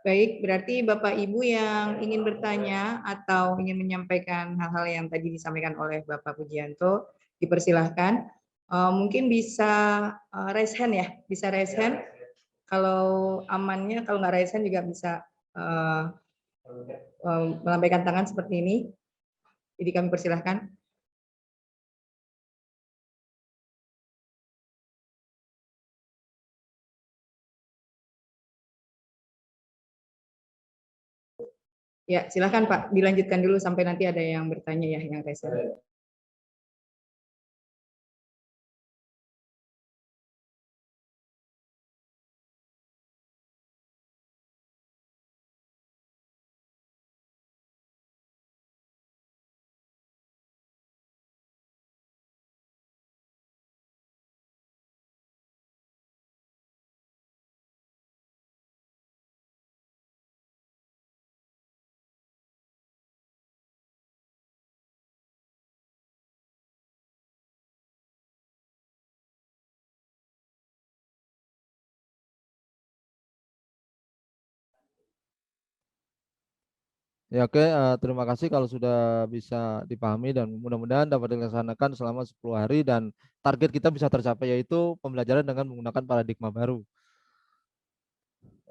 Baik, berarti Bapak Ibu yang ingin bertanya atau ingin menyampaikan hal-hal yang tadi disampaikan oleh Bapak Pujianto, dipersilahkan. Mungkin bisa raise hand ya, bisa raise hand. Kalau amannya, kalau nggak raise hand juga bisa melambaikan tangan seperti ini. Jadi kami persilahkan. Ya, silakan Pak, dilanjutkan dulu sampai nanti ada yang bertanya ya, yang raise hand. Ya, oke, terima kasih kalau sudah bisa dipahami dan mudah-mudahan dapat dilaksanakan selama 10 hari dan target kita bisa tercapai yaitu pembelajaran dengan menggunakan paradigma baru.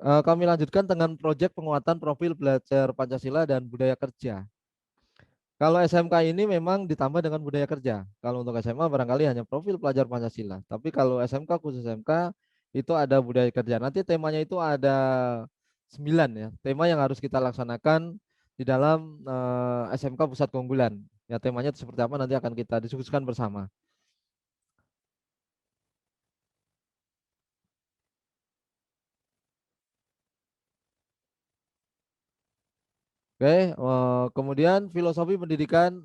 Kami lanjutkan dengan proyek penguatan profil belajar Pancasila dan budaya kerja. Kalau SMK ini memang ditambah dengan budaya kerja. Kalau untuk SMA barangkali hanya profil pelajar Pancasila. Tapi kalau SMK khusus SMK itu ada budaya kerja. Nanti temanya itu ada 9 ya. Tema yang harus kita laksanakan di dalam SMK Pusat Keunggulan. Ya temanya itu seperti apa nanti akan kita diskusikan bersama. Oke, kemudian filosofi pendidikan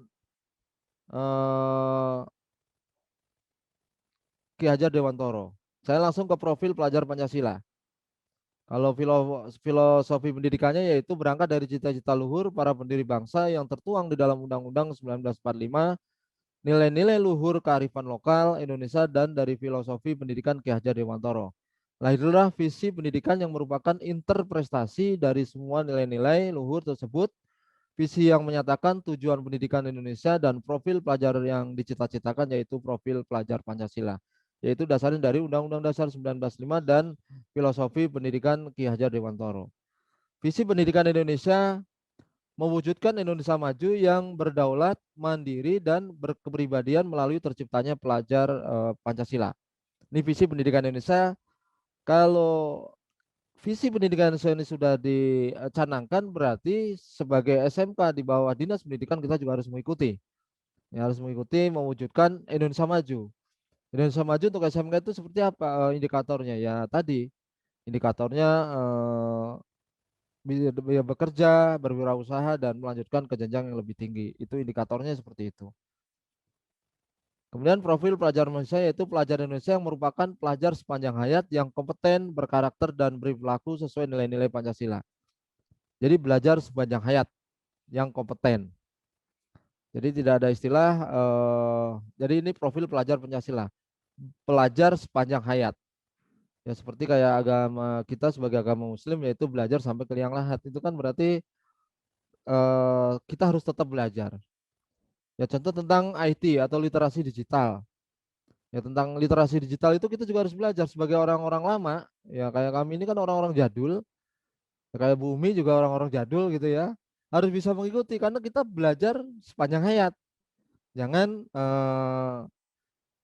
Ki Hajar Dewantoro. Saya langsung ke profil pelajar Pancasila. Kalau filosofi pendidikannya yaitu berangkat dari cita-cita luhur para pendiri bangsa yang tertuang di dalam Undang-Undang 1945, nilai-nilai luhur kearifan lokal Indonesia dan dari filosofi pendidikan Ki Hajar Dewantoro. Lahirlah visi pendidikan yang merupakan interpretasi dari semua nilai-nilai luhur tersebut, visi yang menyatakan tujuan pendidikan Indonesia dan profil pelajar yang dicita-citakan yaitu profil pelajar Pancasila, yaitu dasarnya dari Undang-Undang Dasar 1945 dan filosofi pendidikan Ki Hajar Dewantoro. Visi pendidikan Indonesia mewujudkan Indonesia maju yang berdaulat, mandiri, dan berkepribadian melalui terciptanya pelajar Pancasila. Ini visi pendidikan Indonesia. Kalau visi pendidikan Indonesia ini sudah dicanangkan, berarti sebagai SMK di bawah Dinas Pendidikan kita juga harus mengikuti. Ya, harus mengikuti mewujudkan Indonesia maju. Indonesia maju untuk SMK itu seperti apa indikatornya? Ya tadi indikatornya bekerja, berwirausaha dan melanjutkan ke jenjang yang lebih tinggi. Itu indikatornya seperti itu. Kemudian profil pelajar Indonesia yaitu pelajar Indonesia yang merupakan pelajar sepanjang hayat yang kompeten, berkarakter dan berperilaku sesuai nilai-nilai Pancasila. Jadi belajar sepanjang hayat yang kompeten. Jadi tidak ada istilah. Jadi ini profil pelajar Pancasila. Pelajar sepanjang hayat. Ya seperti kayak agama kita sebagai agama Muslim yaitu belajar sampai ke liang lahat. Itu kan berarti kita harus tetap belajar. Ya contoh tentang IT atau literasi digital. Ya tentang literasi digital itu kita juga harus belajar sebagai orang-orang lama. Ya kayak kami ini kan orang-orang jadul. Ya, kayak Bu Umi juga orang-orang jadul gitu ya. Harus bisa mengikuti karena kita belajar sepanjang hayat. Jangan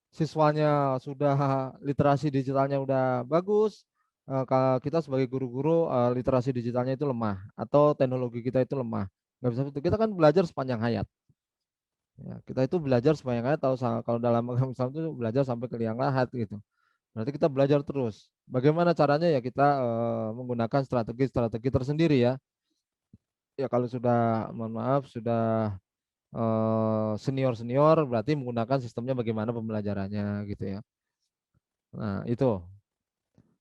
siswanya sudah literasi digitalnya udah bagus, kita sebagai guru-guru literasi digitalnya itu lemah atau teknologi kita itu lemah. Nggak bisa itu. Kita kan belajar sepanjang hayat. Ya, kita itu belajar sepanjang hayat. Kalau dalam agama Islam itu belajar sampai ke liang lahat gitu. Berarti kita belajar terus. Bagaimana caranya ya kita menggunakan strategi-strategi tersendiri ya. Ya kalau sudah mohon maaf sudah senior-senior berarti menggunakan sistemnya bagaimana pembelajarannya gitu ya. Nah, itu.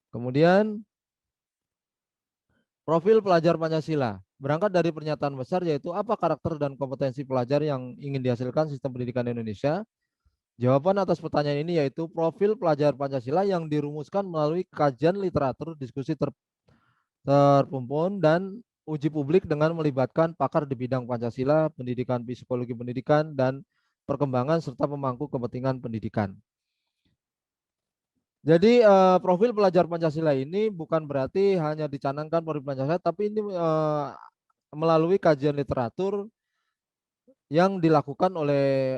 Kemudian profil pelajar Pancasila. Berangkat dari pernyataan besar yaitu apa karakter dan kompetensi pelajar yang ingin dihasilkan sistem pendidikan Indonesia. Jawaban atas pertanyaan ini yaitu profil pelajar Pancasila yang dirumuskan melalui kajian literatur, diskusi terpumpun dan uji publik dengan melibatkan pakar di bidang Pancasila, pendidikan, psikologi pendidikan, dan perkembangan serta pemangku kepentingan pendidikan. Jadi profil pelajar Pancasila ini bukan berarti hanya dicanangkan profil Pancasila, tapi ini melalui kajian literatur yang dilakukan oleh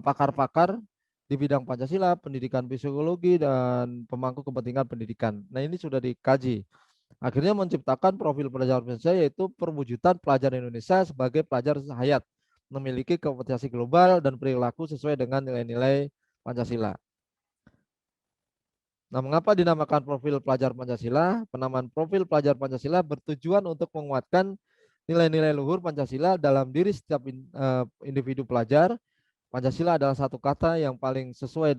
pakar-pakar di bidang Pancasila, pendidikan psikologi dan pemangku kepentingan pendidikan. Nah ini sudah dikaji. Akhirnya menciptakan profil pelajar Pancasila yaitu perwujudan pelajar Indonesia sebagai pelajar hayat, memiliki kompetensi global dan perilaku sesuai dengan nilai-nilai Pancasila. Nah, mengapa dinamakan profil pelajar Pancasila? Penamaan profil pelajar Pancasila bertujuan untuk menguatkan nilai-nilai luhur Pancasila dalam diri setiap individu pelajar. Pancasila adalah satu kata yang paling sesuai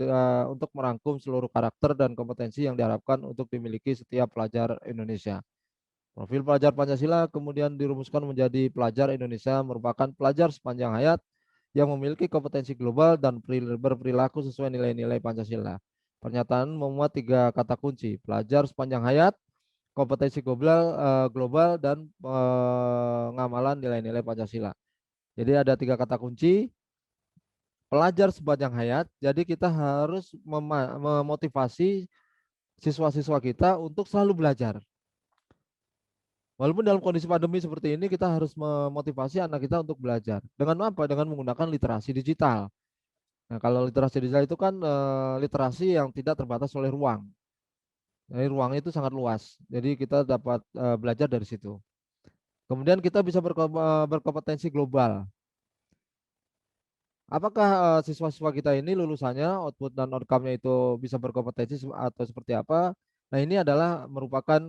untuk merangkum seluruh karakter dan kompetensi yang diharapkan untuk dimiliki setiap pelajar Indonesia. Profil pelajar Pancasila kemudian dirumuskan menjadi pelajar Indonesia merupakan pelajar sepanjang hayat yang memiliki kompetensi global dan berperilaku sesuai nilai-nilai Pancasila. Pernyataan memuat 3 kata kunci, pelajar sepanjang hayat, kompetensi global dan pengamalan nilai-nilai Pancasila. Jadi ada 3 kata kunci. Pelajar sepanjang hayat. Jadi kita harus memotivasi siswa-siswa kita untuk selalu belajar. Walaupun dalam kondisi pandemi seperti ini, kita harus memotivasi anak kita untuk belajar. Dengan apa? Dengan menggunakan literasi digital. Nah, kalau literasi digital itu kan literasi yang tidak terbatas oleh ruang. Jadi ruangnya itu sangat luas. Jadi kita dapat belajar dari situ. Kemudian kita bisa berkompetensi global. Apakah siswa-siswa kita ini lulusannya, output dan outcome-nya itu bisa berkompetensi atau seperti apa? Nah, ini adalah merupakan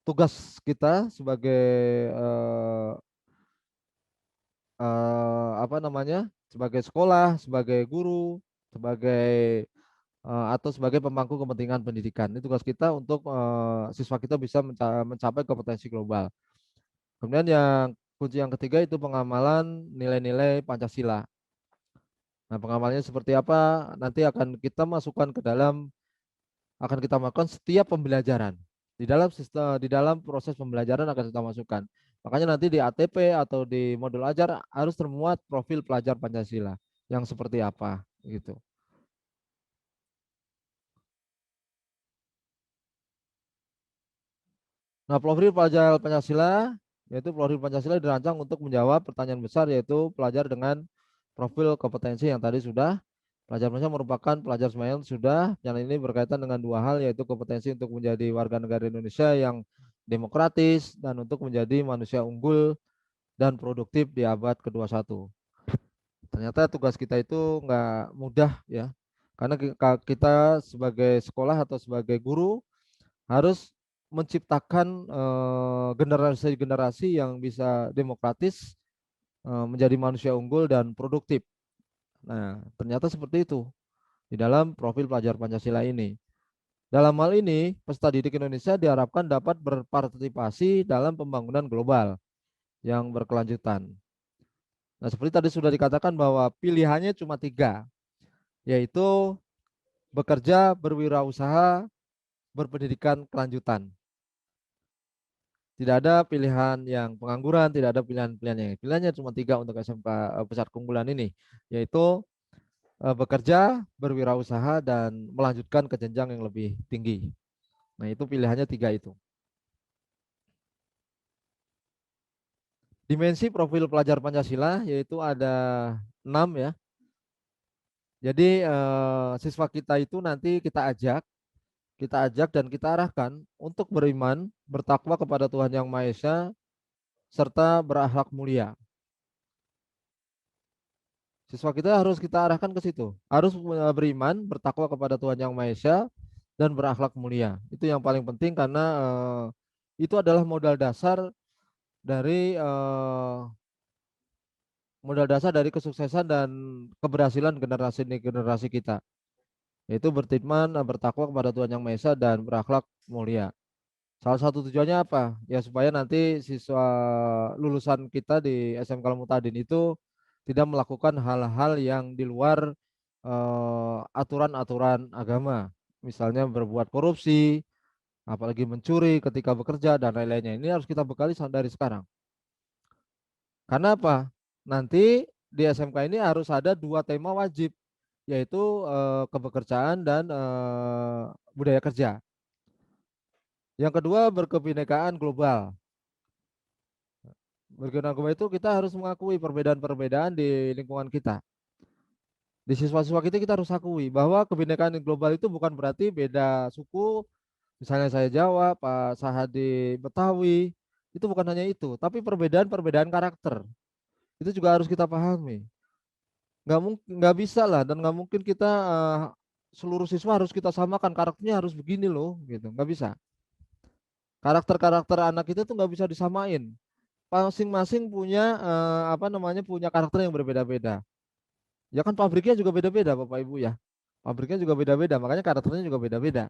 tugas kita sebagai sebagai sekolah, sebagai guru, sebagai atau sebagai pemangku kepentingan pendidikan. Ini tugas kita untuk siswa kita bisa mencapai kompetensi global. Kemudian kunci yang ketiga itu pengamalan nilai-nilai Pancasila. Nah, pengamalannya seperti apa? Nanti akan kita masukkan akan kita lakukan setiap pembelajaran. Di dalam proses pembelajaran akan kita masukkan. Makanya nanti di ATP atau di modul ajar harus termuat profil pelajar Pancasila yang seperti apa gitu. Nah, profil pelajar Pancasila dirancang untuk menjawab pertanyaan besar, yaitu pelajar dengan profil kompetensi yang tadi sudah. Pelajar Pancasila merupakan pelajar semuanya sudah. Yang ini berkaitan dengan 2 hal, yaitu kompetensi untuk menjadi warga negara Indonesia yang demokratis dan untuk menjadi manusia unggul dan produktif di abad ke-21. Ternyata tugas kita itu nggak mudah ya, karena kita sebagai sekolah atau sebagai guru harus menciptakan generasi-generasi yang bisa demokratis, menjadi manusia unggul dan produktif. Nah, ternyata seperti itu di dalam profil pelajar Pancasila ini. Dalam hal ini, peserta didik Indonesia diharapkan dapat berpartisipasi dalam pembangunan global yang berkelanjutan. Nah, seperti tadi sudah dikatakan bahwa pilihannya cuma 3, yaitu bekerja, berwirausaha, berpendidikan kelanjutan. Tidak ada pilihan yang pengangguran, tidak ada pilihan-pilihannya. Pilihannya cuma 3 untuk SMK Pusat Keunggulan ini, yaitu bekerja, berwirausaha, dan melanjutkan ke jenjang yang lebih tinggi. Nah, itu pilihannya 3 itu. Dimensi profil pelajar Pancasila yaitu ada 6 ya. Jadi siswa kita itu nanti kita ajak dan kita arahkan untuk beriman, bertakwa kepada Tuhan Yang Maha Esa, serta berakhlak mulia. Siswa kita harus kita arahkan ke situ. Harus beriman, bertakwa kepada Tuhan Yang Maha Esa, dan berakhlak mulia. Itu yang paling penting karena itu adalah modal dasar dari kesuksesan dan keberhasilan generasi kita. Yaitu beriman, bertakwa kepada Tuhan Yang Maha Esa, dan berakhlak mulia. Salah satu tujuannya apa? Ya supaya nanti siswa lulusan kita di SMK Al-Mu'tadin itu tidak melakukan hal-hal yang di luar aturan-aturan agama. Misalnya berbuat korupsi, apalagi mencuri ketika bekerja, dan lain-lainnya. Ini harus kita bekali dari sekarang. Karena apa? Nanti di SMK ini harus ada 2 tema wajib, yaitu kebekerjaan dan budaya kerja. Yang kedua, berkebinekaan global. Berkebinekaan global itu kita harus mengakui perbedaan-perbedaan di lingkungan kita. Di siswa-siswa kita harus akui bahwa kebinekaan global itu bukan berarti beda suku, misalnya saya Jawa, Pak Sahadi Betawi, itu bukan hanya itu, tapi perbedaan-perbedaan karakter. Itu juga harus kita pahami. Nggak bisa lah, dan nggak mungkin kita seluruh siswa harus kita samakan, karakternya harus begini loh, gitu. Nggak bisa. Karakter-karakter anak itu tuh nggak bisa disamain. Masing-masing punya punya karakter yang berbeda-beda. Ya kan pabriknya juga beda-beda Bapak Ibu ya. Pabriknya juga beda-beda, makanya karakternya juga beda-beda.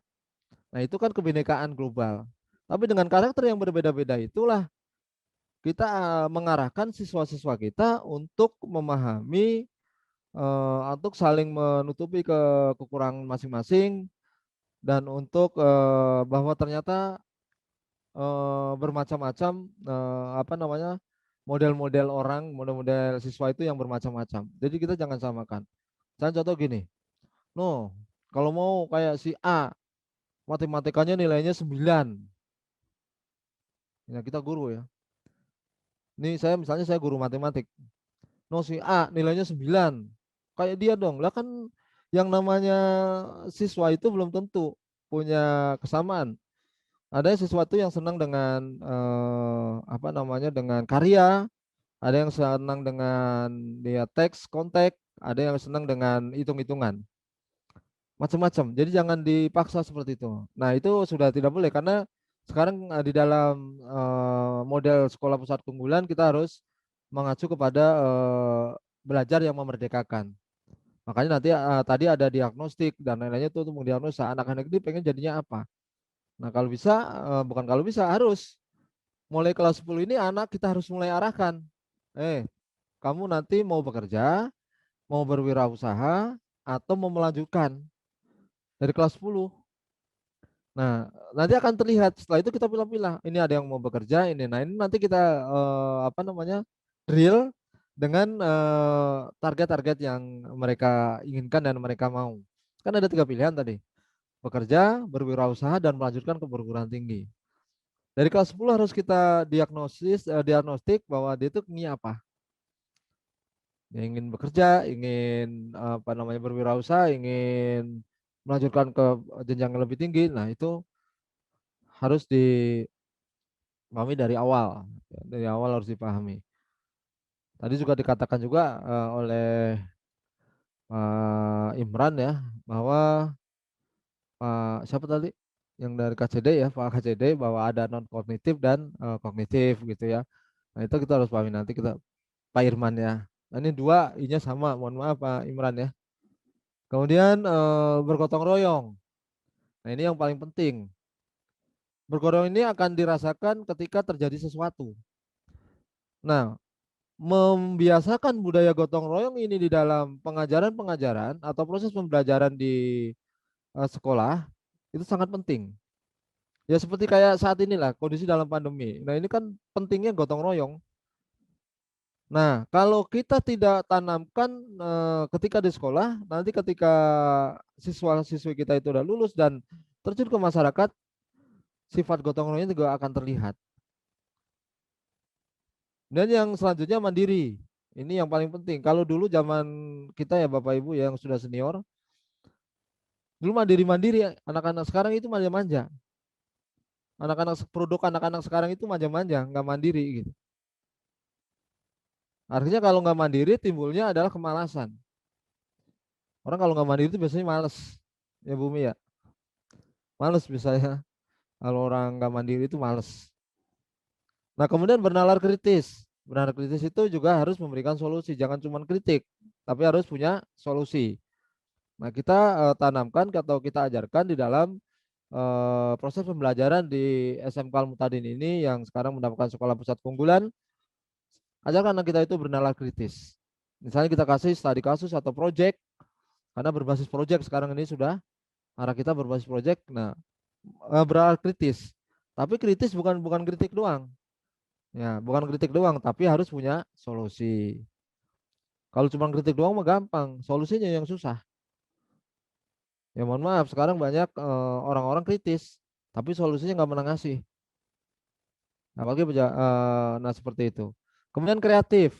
Nah, itu kan kebinekaan global. Tapi dengan karakter yang berbeda-beda itulah kita mengarahkan siswa-siswa kita untuk memahami, untuk saling menutupi kekurangan masing-masing, dan untuk bahwa ternyata bermacam-macam apa namanya model-model orang, model-model siswa itu yang bermacam-macam. Jadi kita jangan samakan. Saya contoh gini, no, kalau mau kayak si A, matematikanya nilainya 9. Ya, kita guru ya. Ini saya misalnya saya guru matematik. No, si A nilainya 9. Kayak dia dong. Lah kan yang namanya siswa itu belum tentu punya kesamaan. Ada sesuatu yang senang dengan apa namanya dengan karya, ada yang senang dengan dia teks, konteks, ada yang senang dengan hitung-hitungan. Macam-macam. Jadi jangan dipaksa seperti itu. Nah, itu sudah tidak boleh karena sekarang di dalam model sekolah pusat keunggulan kita harus mengacu kepada belajar yang memerdekakan. Makanya nanti tadi ada diagnostik dan lain-lainnya itu untuk mendiagnosa anak-anak ini pengen jadinya apa. Nah, kalau bisa bukan kalau bisa harus mulai kelas 10 ini anak kita harus mulai arahkan. Kamu nanti mau bekerja, mau berwirausaha atau mau melanjutkan dari kelas 10. Nah, nanti akan terlihat setelah itu kita pilih-pilih. Ini ada yang mau bekerja, ini. Nah, ini nanti kita apa namanya? Drill dengan target-target yang mereka inginkan dan mereka mau. Kan ada 3 pilihan tadi. Bekerja, berwirausaha dan melanjutkan ke perguruan tinggi. Dari kelas 10 harus kita diagnostik bahwa dia itu ingin apa? Dia ingin bekerja, ingin apa namanya berwirausaha, ingin melanjutkan ke jenjang yang lebih tinggi. Nah, itu harus dipahami dari awal. Dari awal harus dipahami. Tadi juga dikatakan juga oleh Pak Imran ya, bahwa Pak siapa tadi yang dari KCD ya, Pak KCD bahwa ada non kognitif dan kognitif gitu ya. Nah, itu kita harus pahami nanti kita Pak Irman ya. Nah, ini 2 I-nya sama, mohon maaf Pak Imran ya. Kemudian bergotong royong. Nah, ini yang paling penting. Bergotong ini akan dirasakan ketika terjadi sesuatu. Nah, membiasakan budaya gotong royong ini di dalam pengajaran-pengajaran atau proses pembelajaran di sekolah itu sangat penting. Ya seperti kayak saat inilah kondisi dalam pandemi. Nah, ini kan pentingnya gotong royong. Nah, kalau kita tidak tanamkan ketika di sekolah, nanti ketika siswa-siswi kita itu udah lulus dan terjun ke masyarakat, sifat gotong royongnya juga akan terlihat. Dan yang selanjutnya mandiri. Ini yang paling penting. Kalau dulu zaman kita ya Bapak Ibu yang sudah senior, dulu mandiri-mandiri, anak-anak sekarang itu manja-manja. Produk anak-anak sekarang itu manja-manja, nggak mandiri gitu. Artinya kalau nggak mandiri timbulnya adalah kemalasan. Orang kalau nggak mandiri itu biasanya males, ya Bumi ya. Males biasanya. Kalau orang nggak mandiri itu males. Nah, kemudian bernalar kritis. Bernalar kritis itu juga harus memberikan solusi, jangan cuma kritik, tapi harus punya solusi. Nah, kita tanamkan atau kita ajarkan di dalam proses pembelajaran di SMK Al-Mutadin ini yang sekarang mendapatkan sekolah pusat keunggulan. Ajarkan anak kita itu bernalar kritis. Misalnya kita kasih studi kasus atau project, karena berbasis project sekarang ini sudah arah kita berbasis project. Nah, bernalar kritis. Tapi kritis bukan kritik doang. Ya, bukan kritik doang, tapi harus punya solusi. Kalau cuma kritik doang mah gampang, solusinya yang susah. Ya mohon maaf, sekarang banyak orang-orang kritis, tapi solusinya nggak pernah ngasih. Apalagi nah seperti itu. Kemudian kreatif.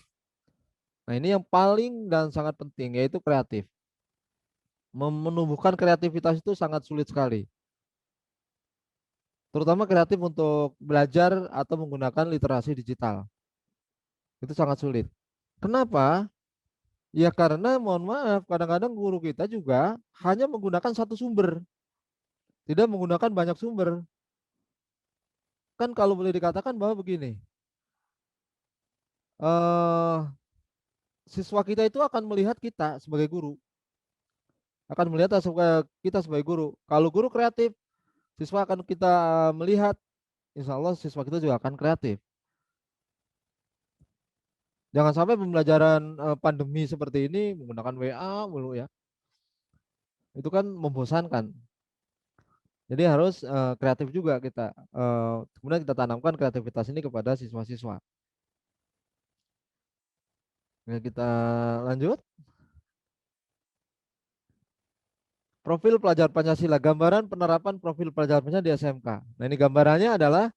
Nah, ini yang paling dan sangat penting yaitu kreatif. Menumbuhkan kreativitas itu sangat sulit sekali. Terutama kreatif untuk belajar atau menggunakan literasi digital. Itu sangat sulit. Kenapa? Ya karena mohon maaf, kadang-kadang guru kita juga hanya menggunakan satu sumber. Tidak menggunakan banyak sumber. Kan kalau boleh dikatakan bahwa begini. Siswa kita itu akan melihat kita sebagai guru. Akan melihat kita sebagai guru. Kalau guru kreatif, siswa akan kita melihat, insya Allah siswa kita juga akan kreatif. Jangan sampai pembelajaran pandemi seperti ini menggunakan WA mulu ya. Itu kan membosankan. Jadi harus kreatif juga kita. Kemudian kita tanamkan kreativitas ini kepada siswa-siswa. Nah, kita lanjut. Profil pelajar Pancasila, gambaran penerapan profil pelajar Pancasila di SMK. Nah, ini gambarannya adalah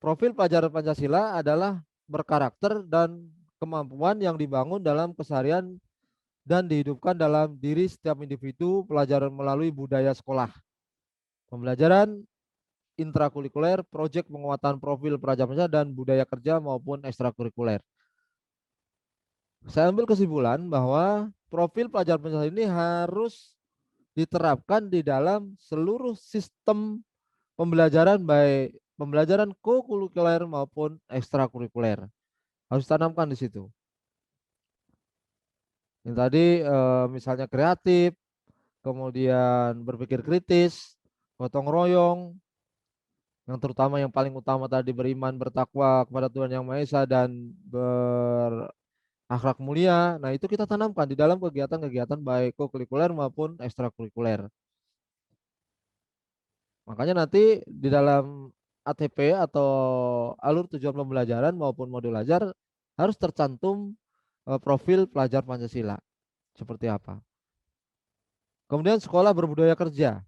profil pelajar Pancasila adalah berkarakter dan kemampuan yang dibangun dalam keseharian dan dihidupkan dalam diri setiap individu pelajar melalui budaya sekolah. Pembelajaran intrakurikuler, proyek penguatan profil pelajar Pancasila dan budaya kerja maupun ekstrakurikuler. Saya ambil kesimpulan bahwa profil pelajar Pancasila ini harus diterapkan di dalam seluruh sistem pembelajaran, baik pembelajaran kokurikuler maupun ekstrakurikuler. Harus tanamkan di situ. Yang tadi misalnya kreatif, kemudian berpikir kritis, gotong royong, yang terutama yang paling utama tadi beriman, bertakwa kepada Tuhan Yang Maha Esa dan berakhlak mulia. Nah, itu kita tanamkan di dalam kegiatan-kegiatan baik kokurikuler maupun ekstrakurikuler. Makanya nanti di dalam ATP atau alur tujuan pembelajaran maupun modul ajar harus tercantum profil pelajar Pancasila seperti apa. Kemudian sekolah berbudaya kerja.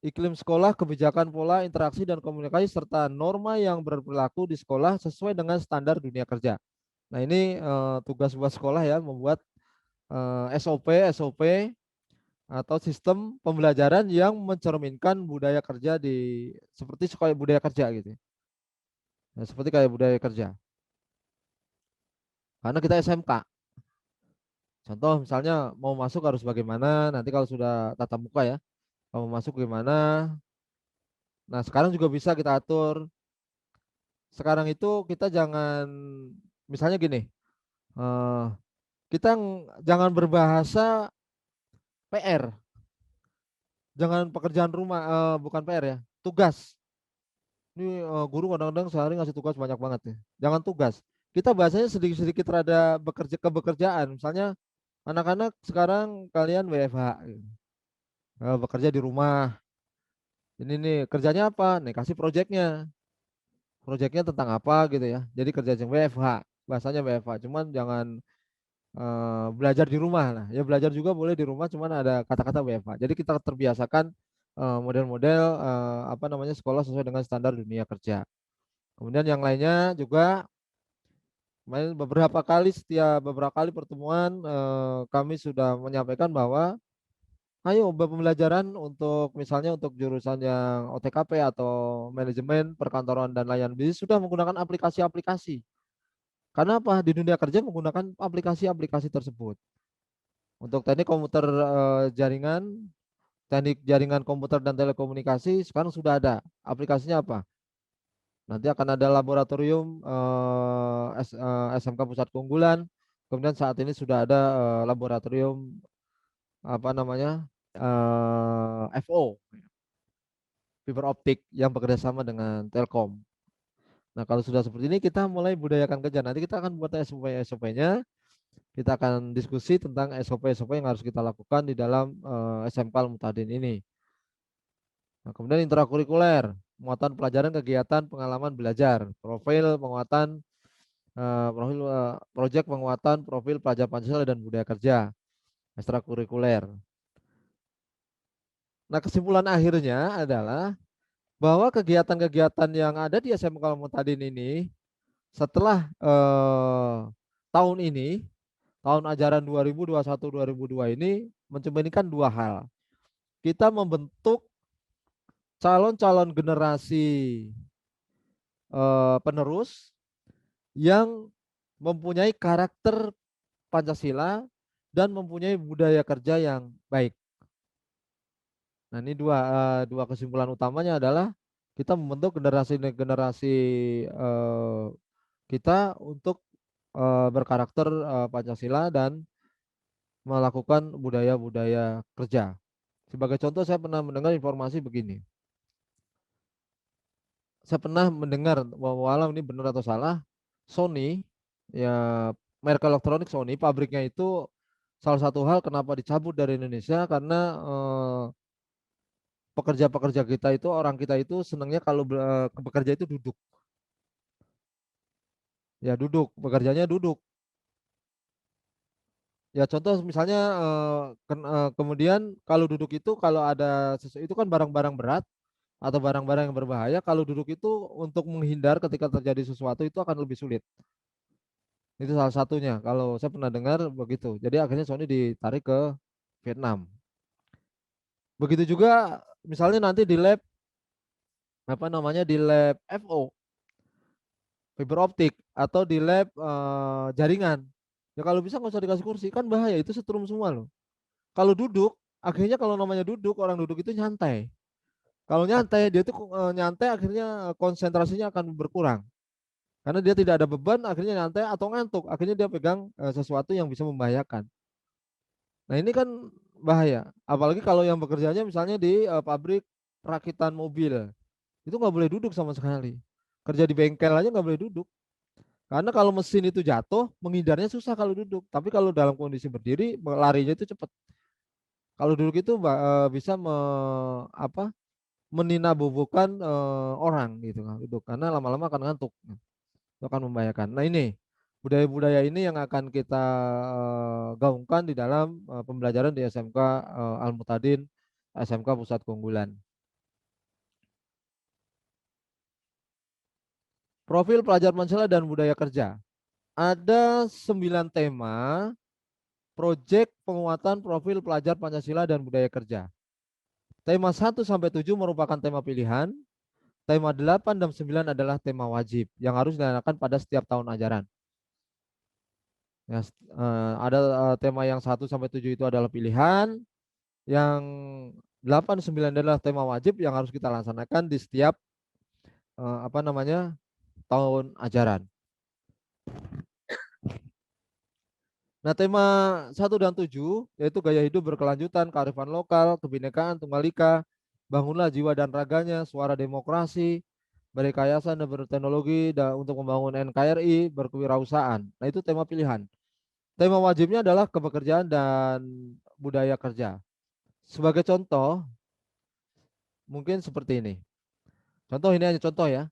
Iklim sekolah, kebijakan pola, interaksi dan komunikasi serta norma yang berlaku di sekolah sesuai dengan standar dunia kerja. Nah, ini tugas buat sekolah ya, membuat SOP atau sistem pembelajaran yang mencerminkan budaya kerja di seperti sekolah budaya kerja gitu. Nah, seperti kayak budaya kerja. Karena kita SMK. Contoh misalnya mau masuk harus bagaimana, nanti kalau sudah tatap muka ya, kalau mau masuk gimana. Nah, sekarang juga bisa kita atur. Sekarang itu kita jangan misalnya gini, kita jangan berbahasa PR, jangan pekerjaan rumah, bukan PR ya, tugas. Ini guru kadang-kadang sehari ngasih tugas banyak banget ya. Jangan tugas. Kita bahasanya sedikit-sedikit rada kebekerjaan. Misalnya anak-anak sekarang kalian WFH, gitu. Bekerja di rumah. Ini nih kerjanya apa? Nih kasih proyeknya. Proyeknya tentang apa gitu ya. Jadi kerja yang WFH, bahasanya WFH. Cuman jangan belajar di rumah. Nah, ya belajar juga boleh di rumah, cuman ada kata-kata WFH. Jadi kita terbiasakan model-model apa namanya sekolah sesuai dengan standar dunia kerja. Kemudian yang lainnya juga beberapa kali pertemuan kami sudah menyampaikan bahwa ayo pembelajaran untuk misalnya untuk jurusan yang OTKP atau manajemen perkantoran dan layanan bisnis sudah menggunakan aplikasi-aplikasi. Karena apa? Di dunia kerja menggunakan aplikasi-aplikasi tersebut. Untuk teknik komputer jaringan, teknik jaringan komputer dan telekomunikasi sekarang sudah ada. Aplikasinya apa? Nanti akan ada laboratorium SMK Pusat Keunggulan. Kemudian saat ini sudah ada laboratorium apa namanya FO, fiber optik yang bekerjasama dengan Telkom. Nah, kalau sudah seperti ini kita mulai budayakan kerja. Nanti kita akan buat SOP-nya. Kita akan diskusi tentang SOP yang harus kita lakukan di dalam SMK Al-Muhtadin ini. Nah, kemudian intrakurikuler, muatan pelajaran kegiatan pengalaman belajar, profil penguatan proyek penguatan profil pelajar Pancasila dan budaya kerja, ekstrakurikuler. Nah, kesimpulan akhirnya adalah bahwa kegiatan-kegiatan yang ada di SMK Al-Muhtadin ini setelah tahun ini, tahun ajaran 2021-2022 ini mencerminkan dua hal. Kita membentuk calon-calon generasi penerus yang mempunyai karakter Pancasila dan mempunyai budaya kerja yang baik. Nah, ini dua kesimpulan utamanya adalah kita membentuk generasi kita untuk berkarakter Pancasila dan melakukan budaya-budaya kerja. Sebagai contoh, saya pernah mendengar informasi begini. Saya pernah mendengar, walau ini benar atau salah, Sony, ya merek elektronik Sony, pabriknya itu salah satu hal kenapa dicabut dari Indonesia karena pekerja-pekerja kita itu, orang kita itu senangnya kalau bekerja itu duduk. Ya duduk, bekerjanya duduk. Ya contoh misalnya kemudian kalau duduk itu kalau ada itu kan barang-barang berat atau barang-barang yang berbahaya, kalau duduk itu untuk menghindar ketika terjadi sesuatu itu akan lebih sulit. Itu salah satunya. Kalau saya pernah dengar begitu. Jadi akhirnya Sony ditarik ke Vietnam. Begitu juga misalnya nanti di lab apa namanya di lab FO, fiber optik atau di lab jaringan. Ya kalau bisa nggak usah dikasih kursi, kan bahaya, itu setrum semua loh. Kalau duduk, akhirnya kalau namanya duduk, orang duduk itu nyantai. Kalau nyantai, dia tuh nyantai akhirnya konsentrasinya akan berkurang. Karena dia tidak ada beban, akhirnya nyantai atau ngantuk, akhirnya dia pegang sesuatu yang bisa membahayakan. Nah ini kan bahaya. Apalagi kalau yang bekerjanya misalnya di pabrik perakitan mobil, itu nggak boleh duduk sama sekali. Kerja di bengkel aja nggak boleh duduk. Karena kalau mesin itu jatuh, menghindarnya susah kalau duduk. Tapi kalau dalam kondisi berdiri, larinya itu cepat. Kalau duduk itu bisa meninabobokan orang gitu kan, duduk. Karena lama-lama akan ngantuk. Itu akan membahayakan. Nah ini budaya-budaya ini yang akan kita gaungkan di dalam pembelajaran di SMK Al-Mutadin, SMK Pusat Keunggulan. Profil pelajar Pancasila dan budaya kerja. Ada 9 tema proyek penguatan profil pelajar Pancasila dan budaya kerja. Tema 1 sampai 7 merupakan tema pilihan. Tema 8 dan 9 adalah tema wajib yang harus dilaksanakan pada setiap tahun ajaran. Ya, ada tema yang 1 sampai 7 itu adalah pilihan, yang 8 9 adalah tema wajib yang harus kita laksanakan di setiap tahun ajaran. Nah, tema 1 dan 7 yaitu gaya hidup berkelanjutan, kearifan lokal, kebinekaan, tunggal ika, bangunlah jiwa dan raganya, suara demokrasi, berrekayasa dan berteknologi untuk membangun NKRI, berkewirausahaan. Nah, itu tema pilihan. Tema wajibnya adalah kepekerjaan dan budaya kerja. Sebagai contoh, mungkin seperti ini. Contoh ini hanya contoh ya.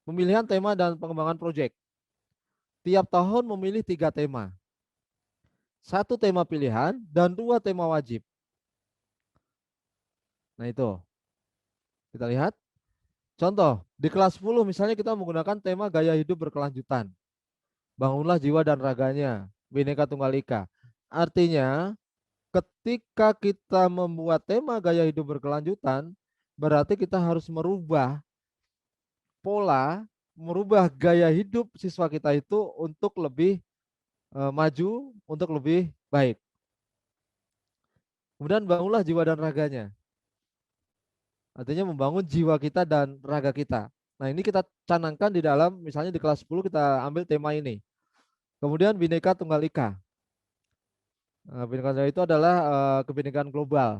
Pemilihan tema dan pengembangan proyek. Tiap tahun memilih 3 tema. 1 tema pilihan dan 2 tema wajib. Nah itu. Kita lihat. Contoh, di kelas 10 misalnya kita menggunakan tema gaya hidup berkelanjutan. Bangunlah jiwa dan raganya, Bhinneka Tunggal Ika. Artinya, ketika kita membuat tema gaya hidup berkelanjutan, berarti kita harus merubah pola, merubah gaya hidup siswa kita itu untuk lebih maju, untuk lebih baik. Kemudian bangunlah jiwa dan raganya. Artinya membangun jiwa kita dan raga kita. Nah ini kita canangkan di dalam, misalnya di kelas 10 kita ambil tema ini. Kemudian Bhinneka Tunggal Ika. Bhinneka Tunggal Ika itu adalah kebinekaan global.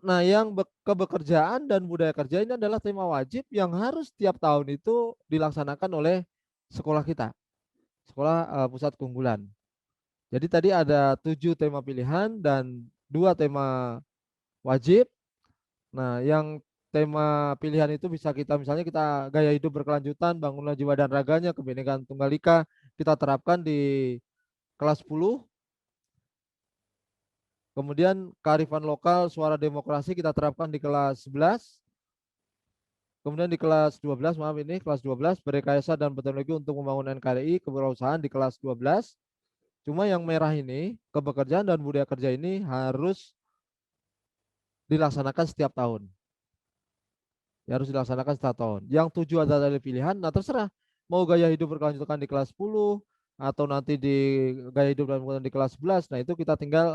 Nah yang kebekerjaan dan budaya kerja ini adalah tema wajib yang harus tiap tahun itu dilaksanakan oleh sekolah kita. Sekolah Pusat Keunggulan. Jadi tadi ada 7 tema pilihan dan 2 tema wajib. Nah, yang tema pilihan itu bisa kita misalnya kita gaya hidup berkelanjutan, bangunlah jiwa dan raganya, kebinekaan tunggal ika, kita terapkan di kelas 10. Kemudian kearifan lokal, suara demokrasi kita terapkan di kelas 11. Kemudian di kelas 12, maaf ini kelas 12, berrekayasa dan berteknologi untuk membangun NKRI, kewirausahaan di kelas 12. Cuma yang merah ini, kepekerjaan dan budaya kerja ini harus dilaksanakan setiap tahun. Ya, harus dilaksanakan setiap tahun. Yang 7 adalah pilihan, nah terserah. Mau gaya hidup berkelanjutan di kelas 10, atau nanti di gaya hidup dan di kelas 11, nah itu kita tinggal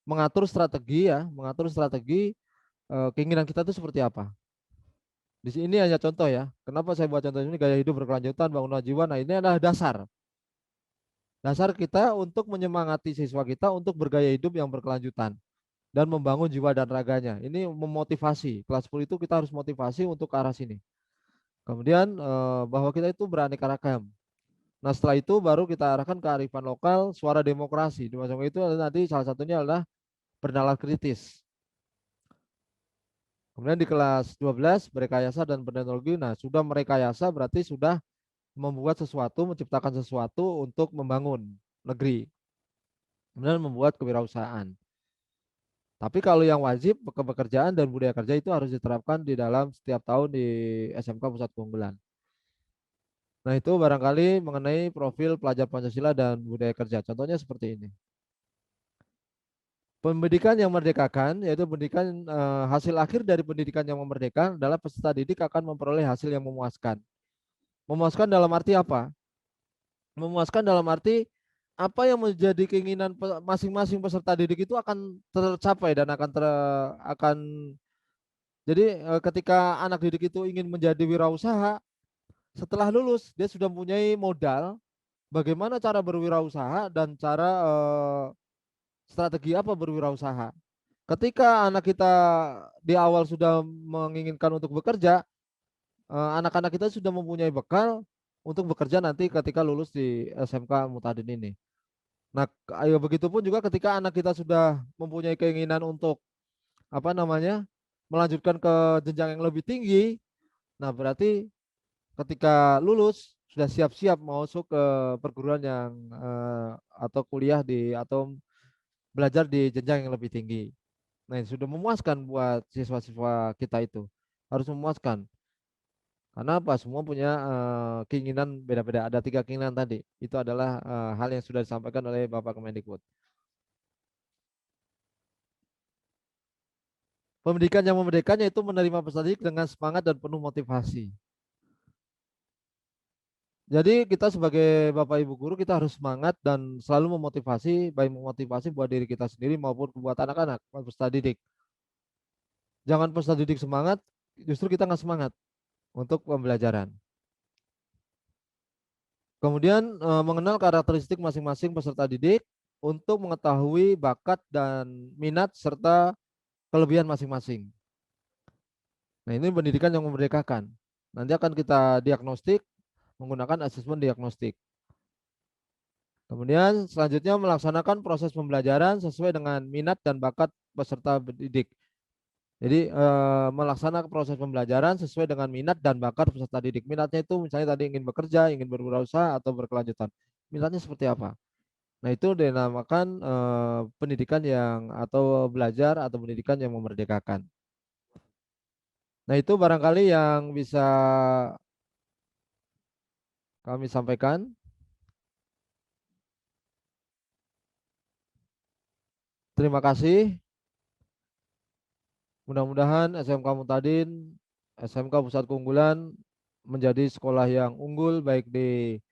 mengatur strategi ya, mengatur strategi keinginan kita itu seperti apa. Di sini hanya contoh ya. Kenapa saya buat contoh ini gaya hidup berkelanjutan, bangunan jiwa, nah ini adalah dasar. Dasar kita untuk menyemangati siswa kita untuk bergaya hidup yang berkelanjutan dan membangun jiwa dan raganya. Ini memotivasi. Kelas 10 itu kita harus motivasi untuk ke arah sini. Kemudian bahwa kita itu beraneka ragam. Nah, setelah itu baru kita arahkan ke kearifan lokal, suara demokrasi. Di masing itu nanti salah satunya adalah bernalar kritis. Kemudian di kelas 12 berekayasa dan berteknologi. Nah, sudah merekayasa berarti sudah membuat sesuatu, menciptakan sesuatu untuk membangun negeri. Kemudian membuat kewirausahaan. Tapi kalau yang wajib, pekerjaan dan budaya kerja itu harus diterapkan di dalam setiap tahun di SMK Pusat Keunggulan. Nah, itu barangkali mengenai profil pelajar Pancasila dan budaya kerja. Contohnya seperti ini. Pendidikan yang merdekakan, yaitu pendidikan hasil akhir dari pendidikan yang memerdekakan adalah peserta didik akan memperoleh hasil yang memuaskan. Memuaskan dalam arti apa? Memuaskan dalam arti apa yang menjadi keinginan masing-masing peserta didik itu akan tercapai dan akan jadi ketika anak didik itu ingin menjadi wirausaha, setelah lulus dia sudah mempunyai modal bagaimana cara berwirausaha dan cara strategi apa berwirausaha. Ketika anak kita di awal sudah menginginkan untuk bekerja, anak-anak kita sudah mempunyai bekal untuk bekerja nanti ketika lulus di SMK Mutadin ini. Nah, begitupun juga ketika anak kita sudah mempunyai keinginan untuk melanjutkan ke jenjang yang lebih tinggi, nah berarti ketika lulus sudah siap-siap masuk ke perguruan yang atau kuliah atau belajar di jenjang yang lebih tinggi. Nah, ini sudah memuaskan buat siswa-siswa kita itu. Harus memuaskan. Karena apa? Semua punya keinginan beda-beda. Ada 3 keinginan tadi. Itu adalah hal yang sudah disampaikan oleh Bapak Kemendikbud. Pendidikan yang memerdekakannya itu menerima peserta didik dengan semangat dan penuh motivasi. Jadi kita sebagai Bapak Ibu guru kita harus semangat dan selalu memotivasi, baik memotivasi buat diri kita sendiri maupun buat anak-anak, peserta didik. Jangan peserta didik semangat, justru kita nggak semangat untuk pembelajaran. Kemudian mengenal karakteristik masing-masing peserta didik untuk mengetahui bakat dan minat serta kelebihan masing-masing. Nah, ini pendidikan yang memerdekakan. Nanti akan kita diagnostik menggunakan asesmen diagnostik. Kemudian selanjutnya melaksanakan proses pembelajaran sesuai dengan minat dan bakat peserta didik. Jadi melaksanakan proses pembelajaran sesuai dengan minat dan bakat peserta didik. Minatnya itu misalnya tadi ingin bekerja, ingin berwirausaha atau berkelanjutan. Minatnya seperti apa? Nah, itu dinamakan pendidikan yang atau belajar atau pendidikan yang memerdekakan. Nah, itu barangkali yang bisa kami sampaikan. Terima kasih. Mudah-mudahan SMK Mutadin, SMK Pusat Keunggulan menjadi sekolah yang unggul baik di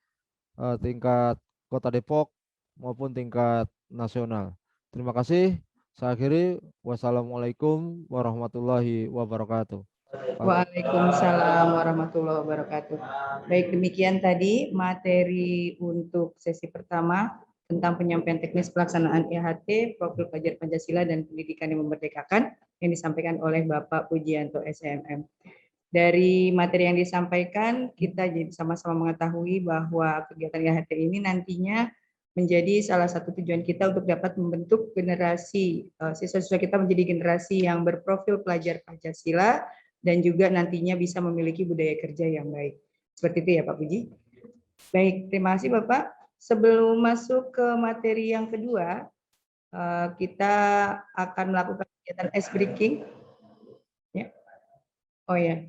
tingkat Kota Depok maupun tingkat nasional. Terima kasih. Saya akhiri. Wassalamualaikum warahmatullahi wabarakatuh. Waalaikumsalam warahmatullahi wabarakatuh. Baik, demikian tadi materi untuk sesi pertama tentang penyampaian teknis pelaksanaan EHT, profil pelajar Pancasila dan pendidikan yang memerdekakan yang disampaikan oleh Bapak Pujianto SMM. Dari materi yang disampaikan, kita jadi sama-sama mengetahui bahwa kegiatan EHT ini nantinya menjadi salah satu tujuan kita untuk dapat membentuk generasi siswa-siswa kita menjadi generasi yang berprofil pelajar Pancasila dan juga nantinya bisa memiliki budaya kerja yang baik. Seperti itu ya Pak Puji. Baik, terima kasih Bapak. Sebelum masuk ke materi yang kedua, kita akan melakukan kegiatan ice breaking. Ya. Oh ya,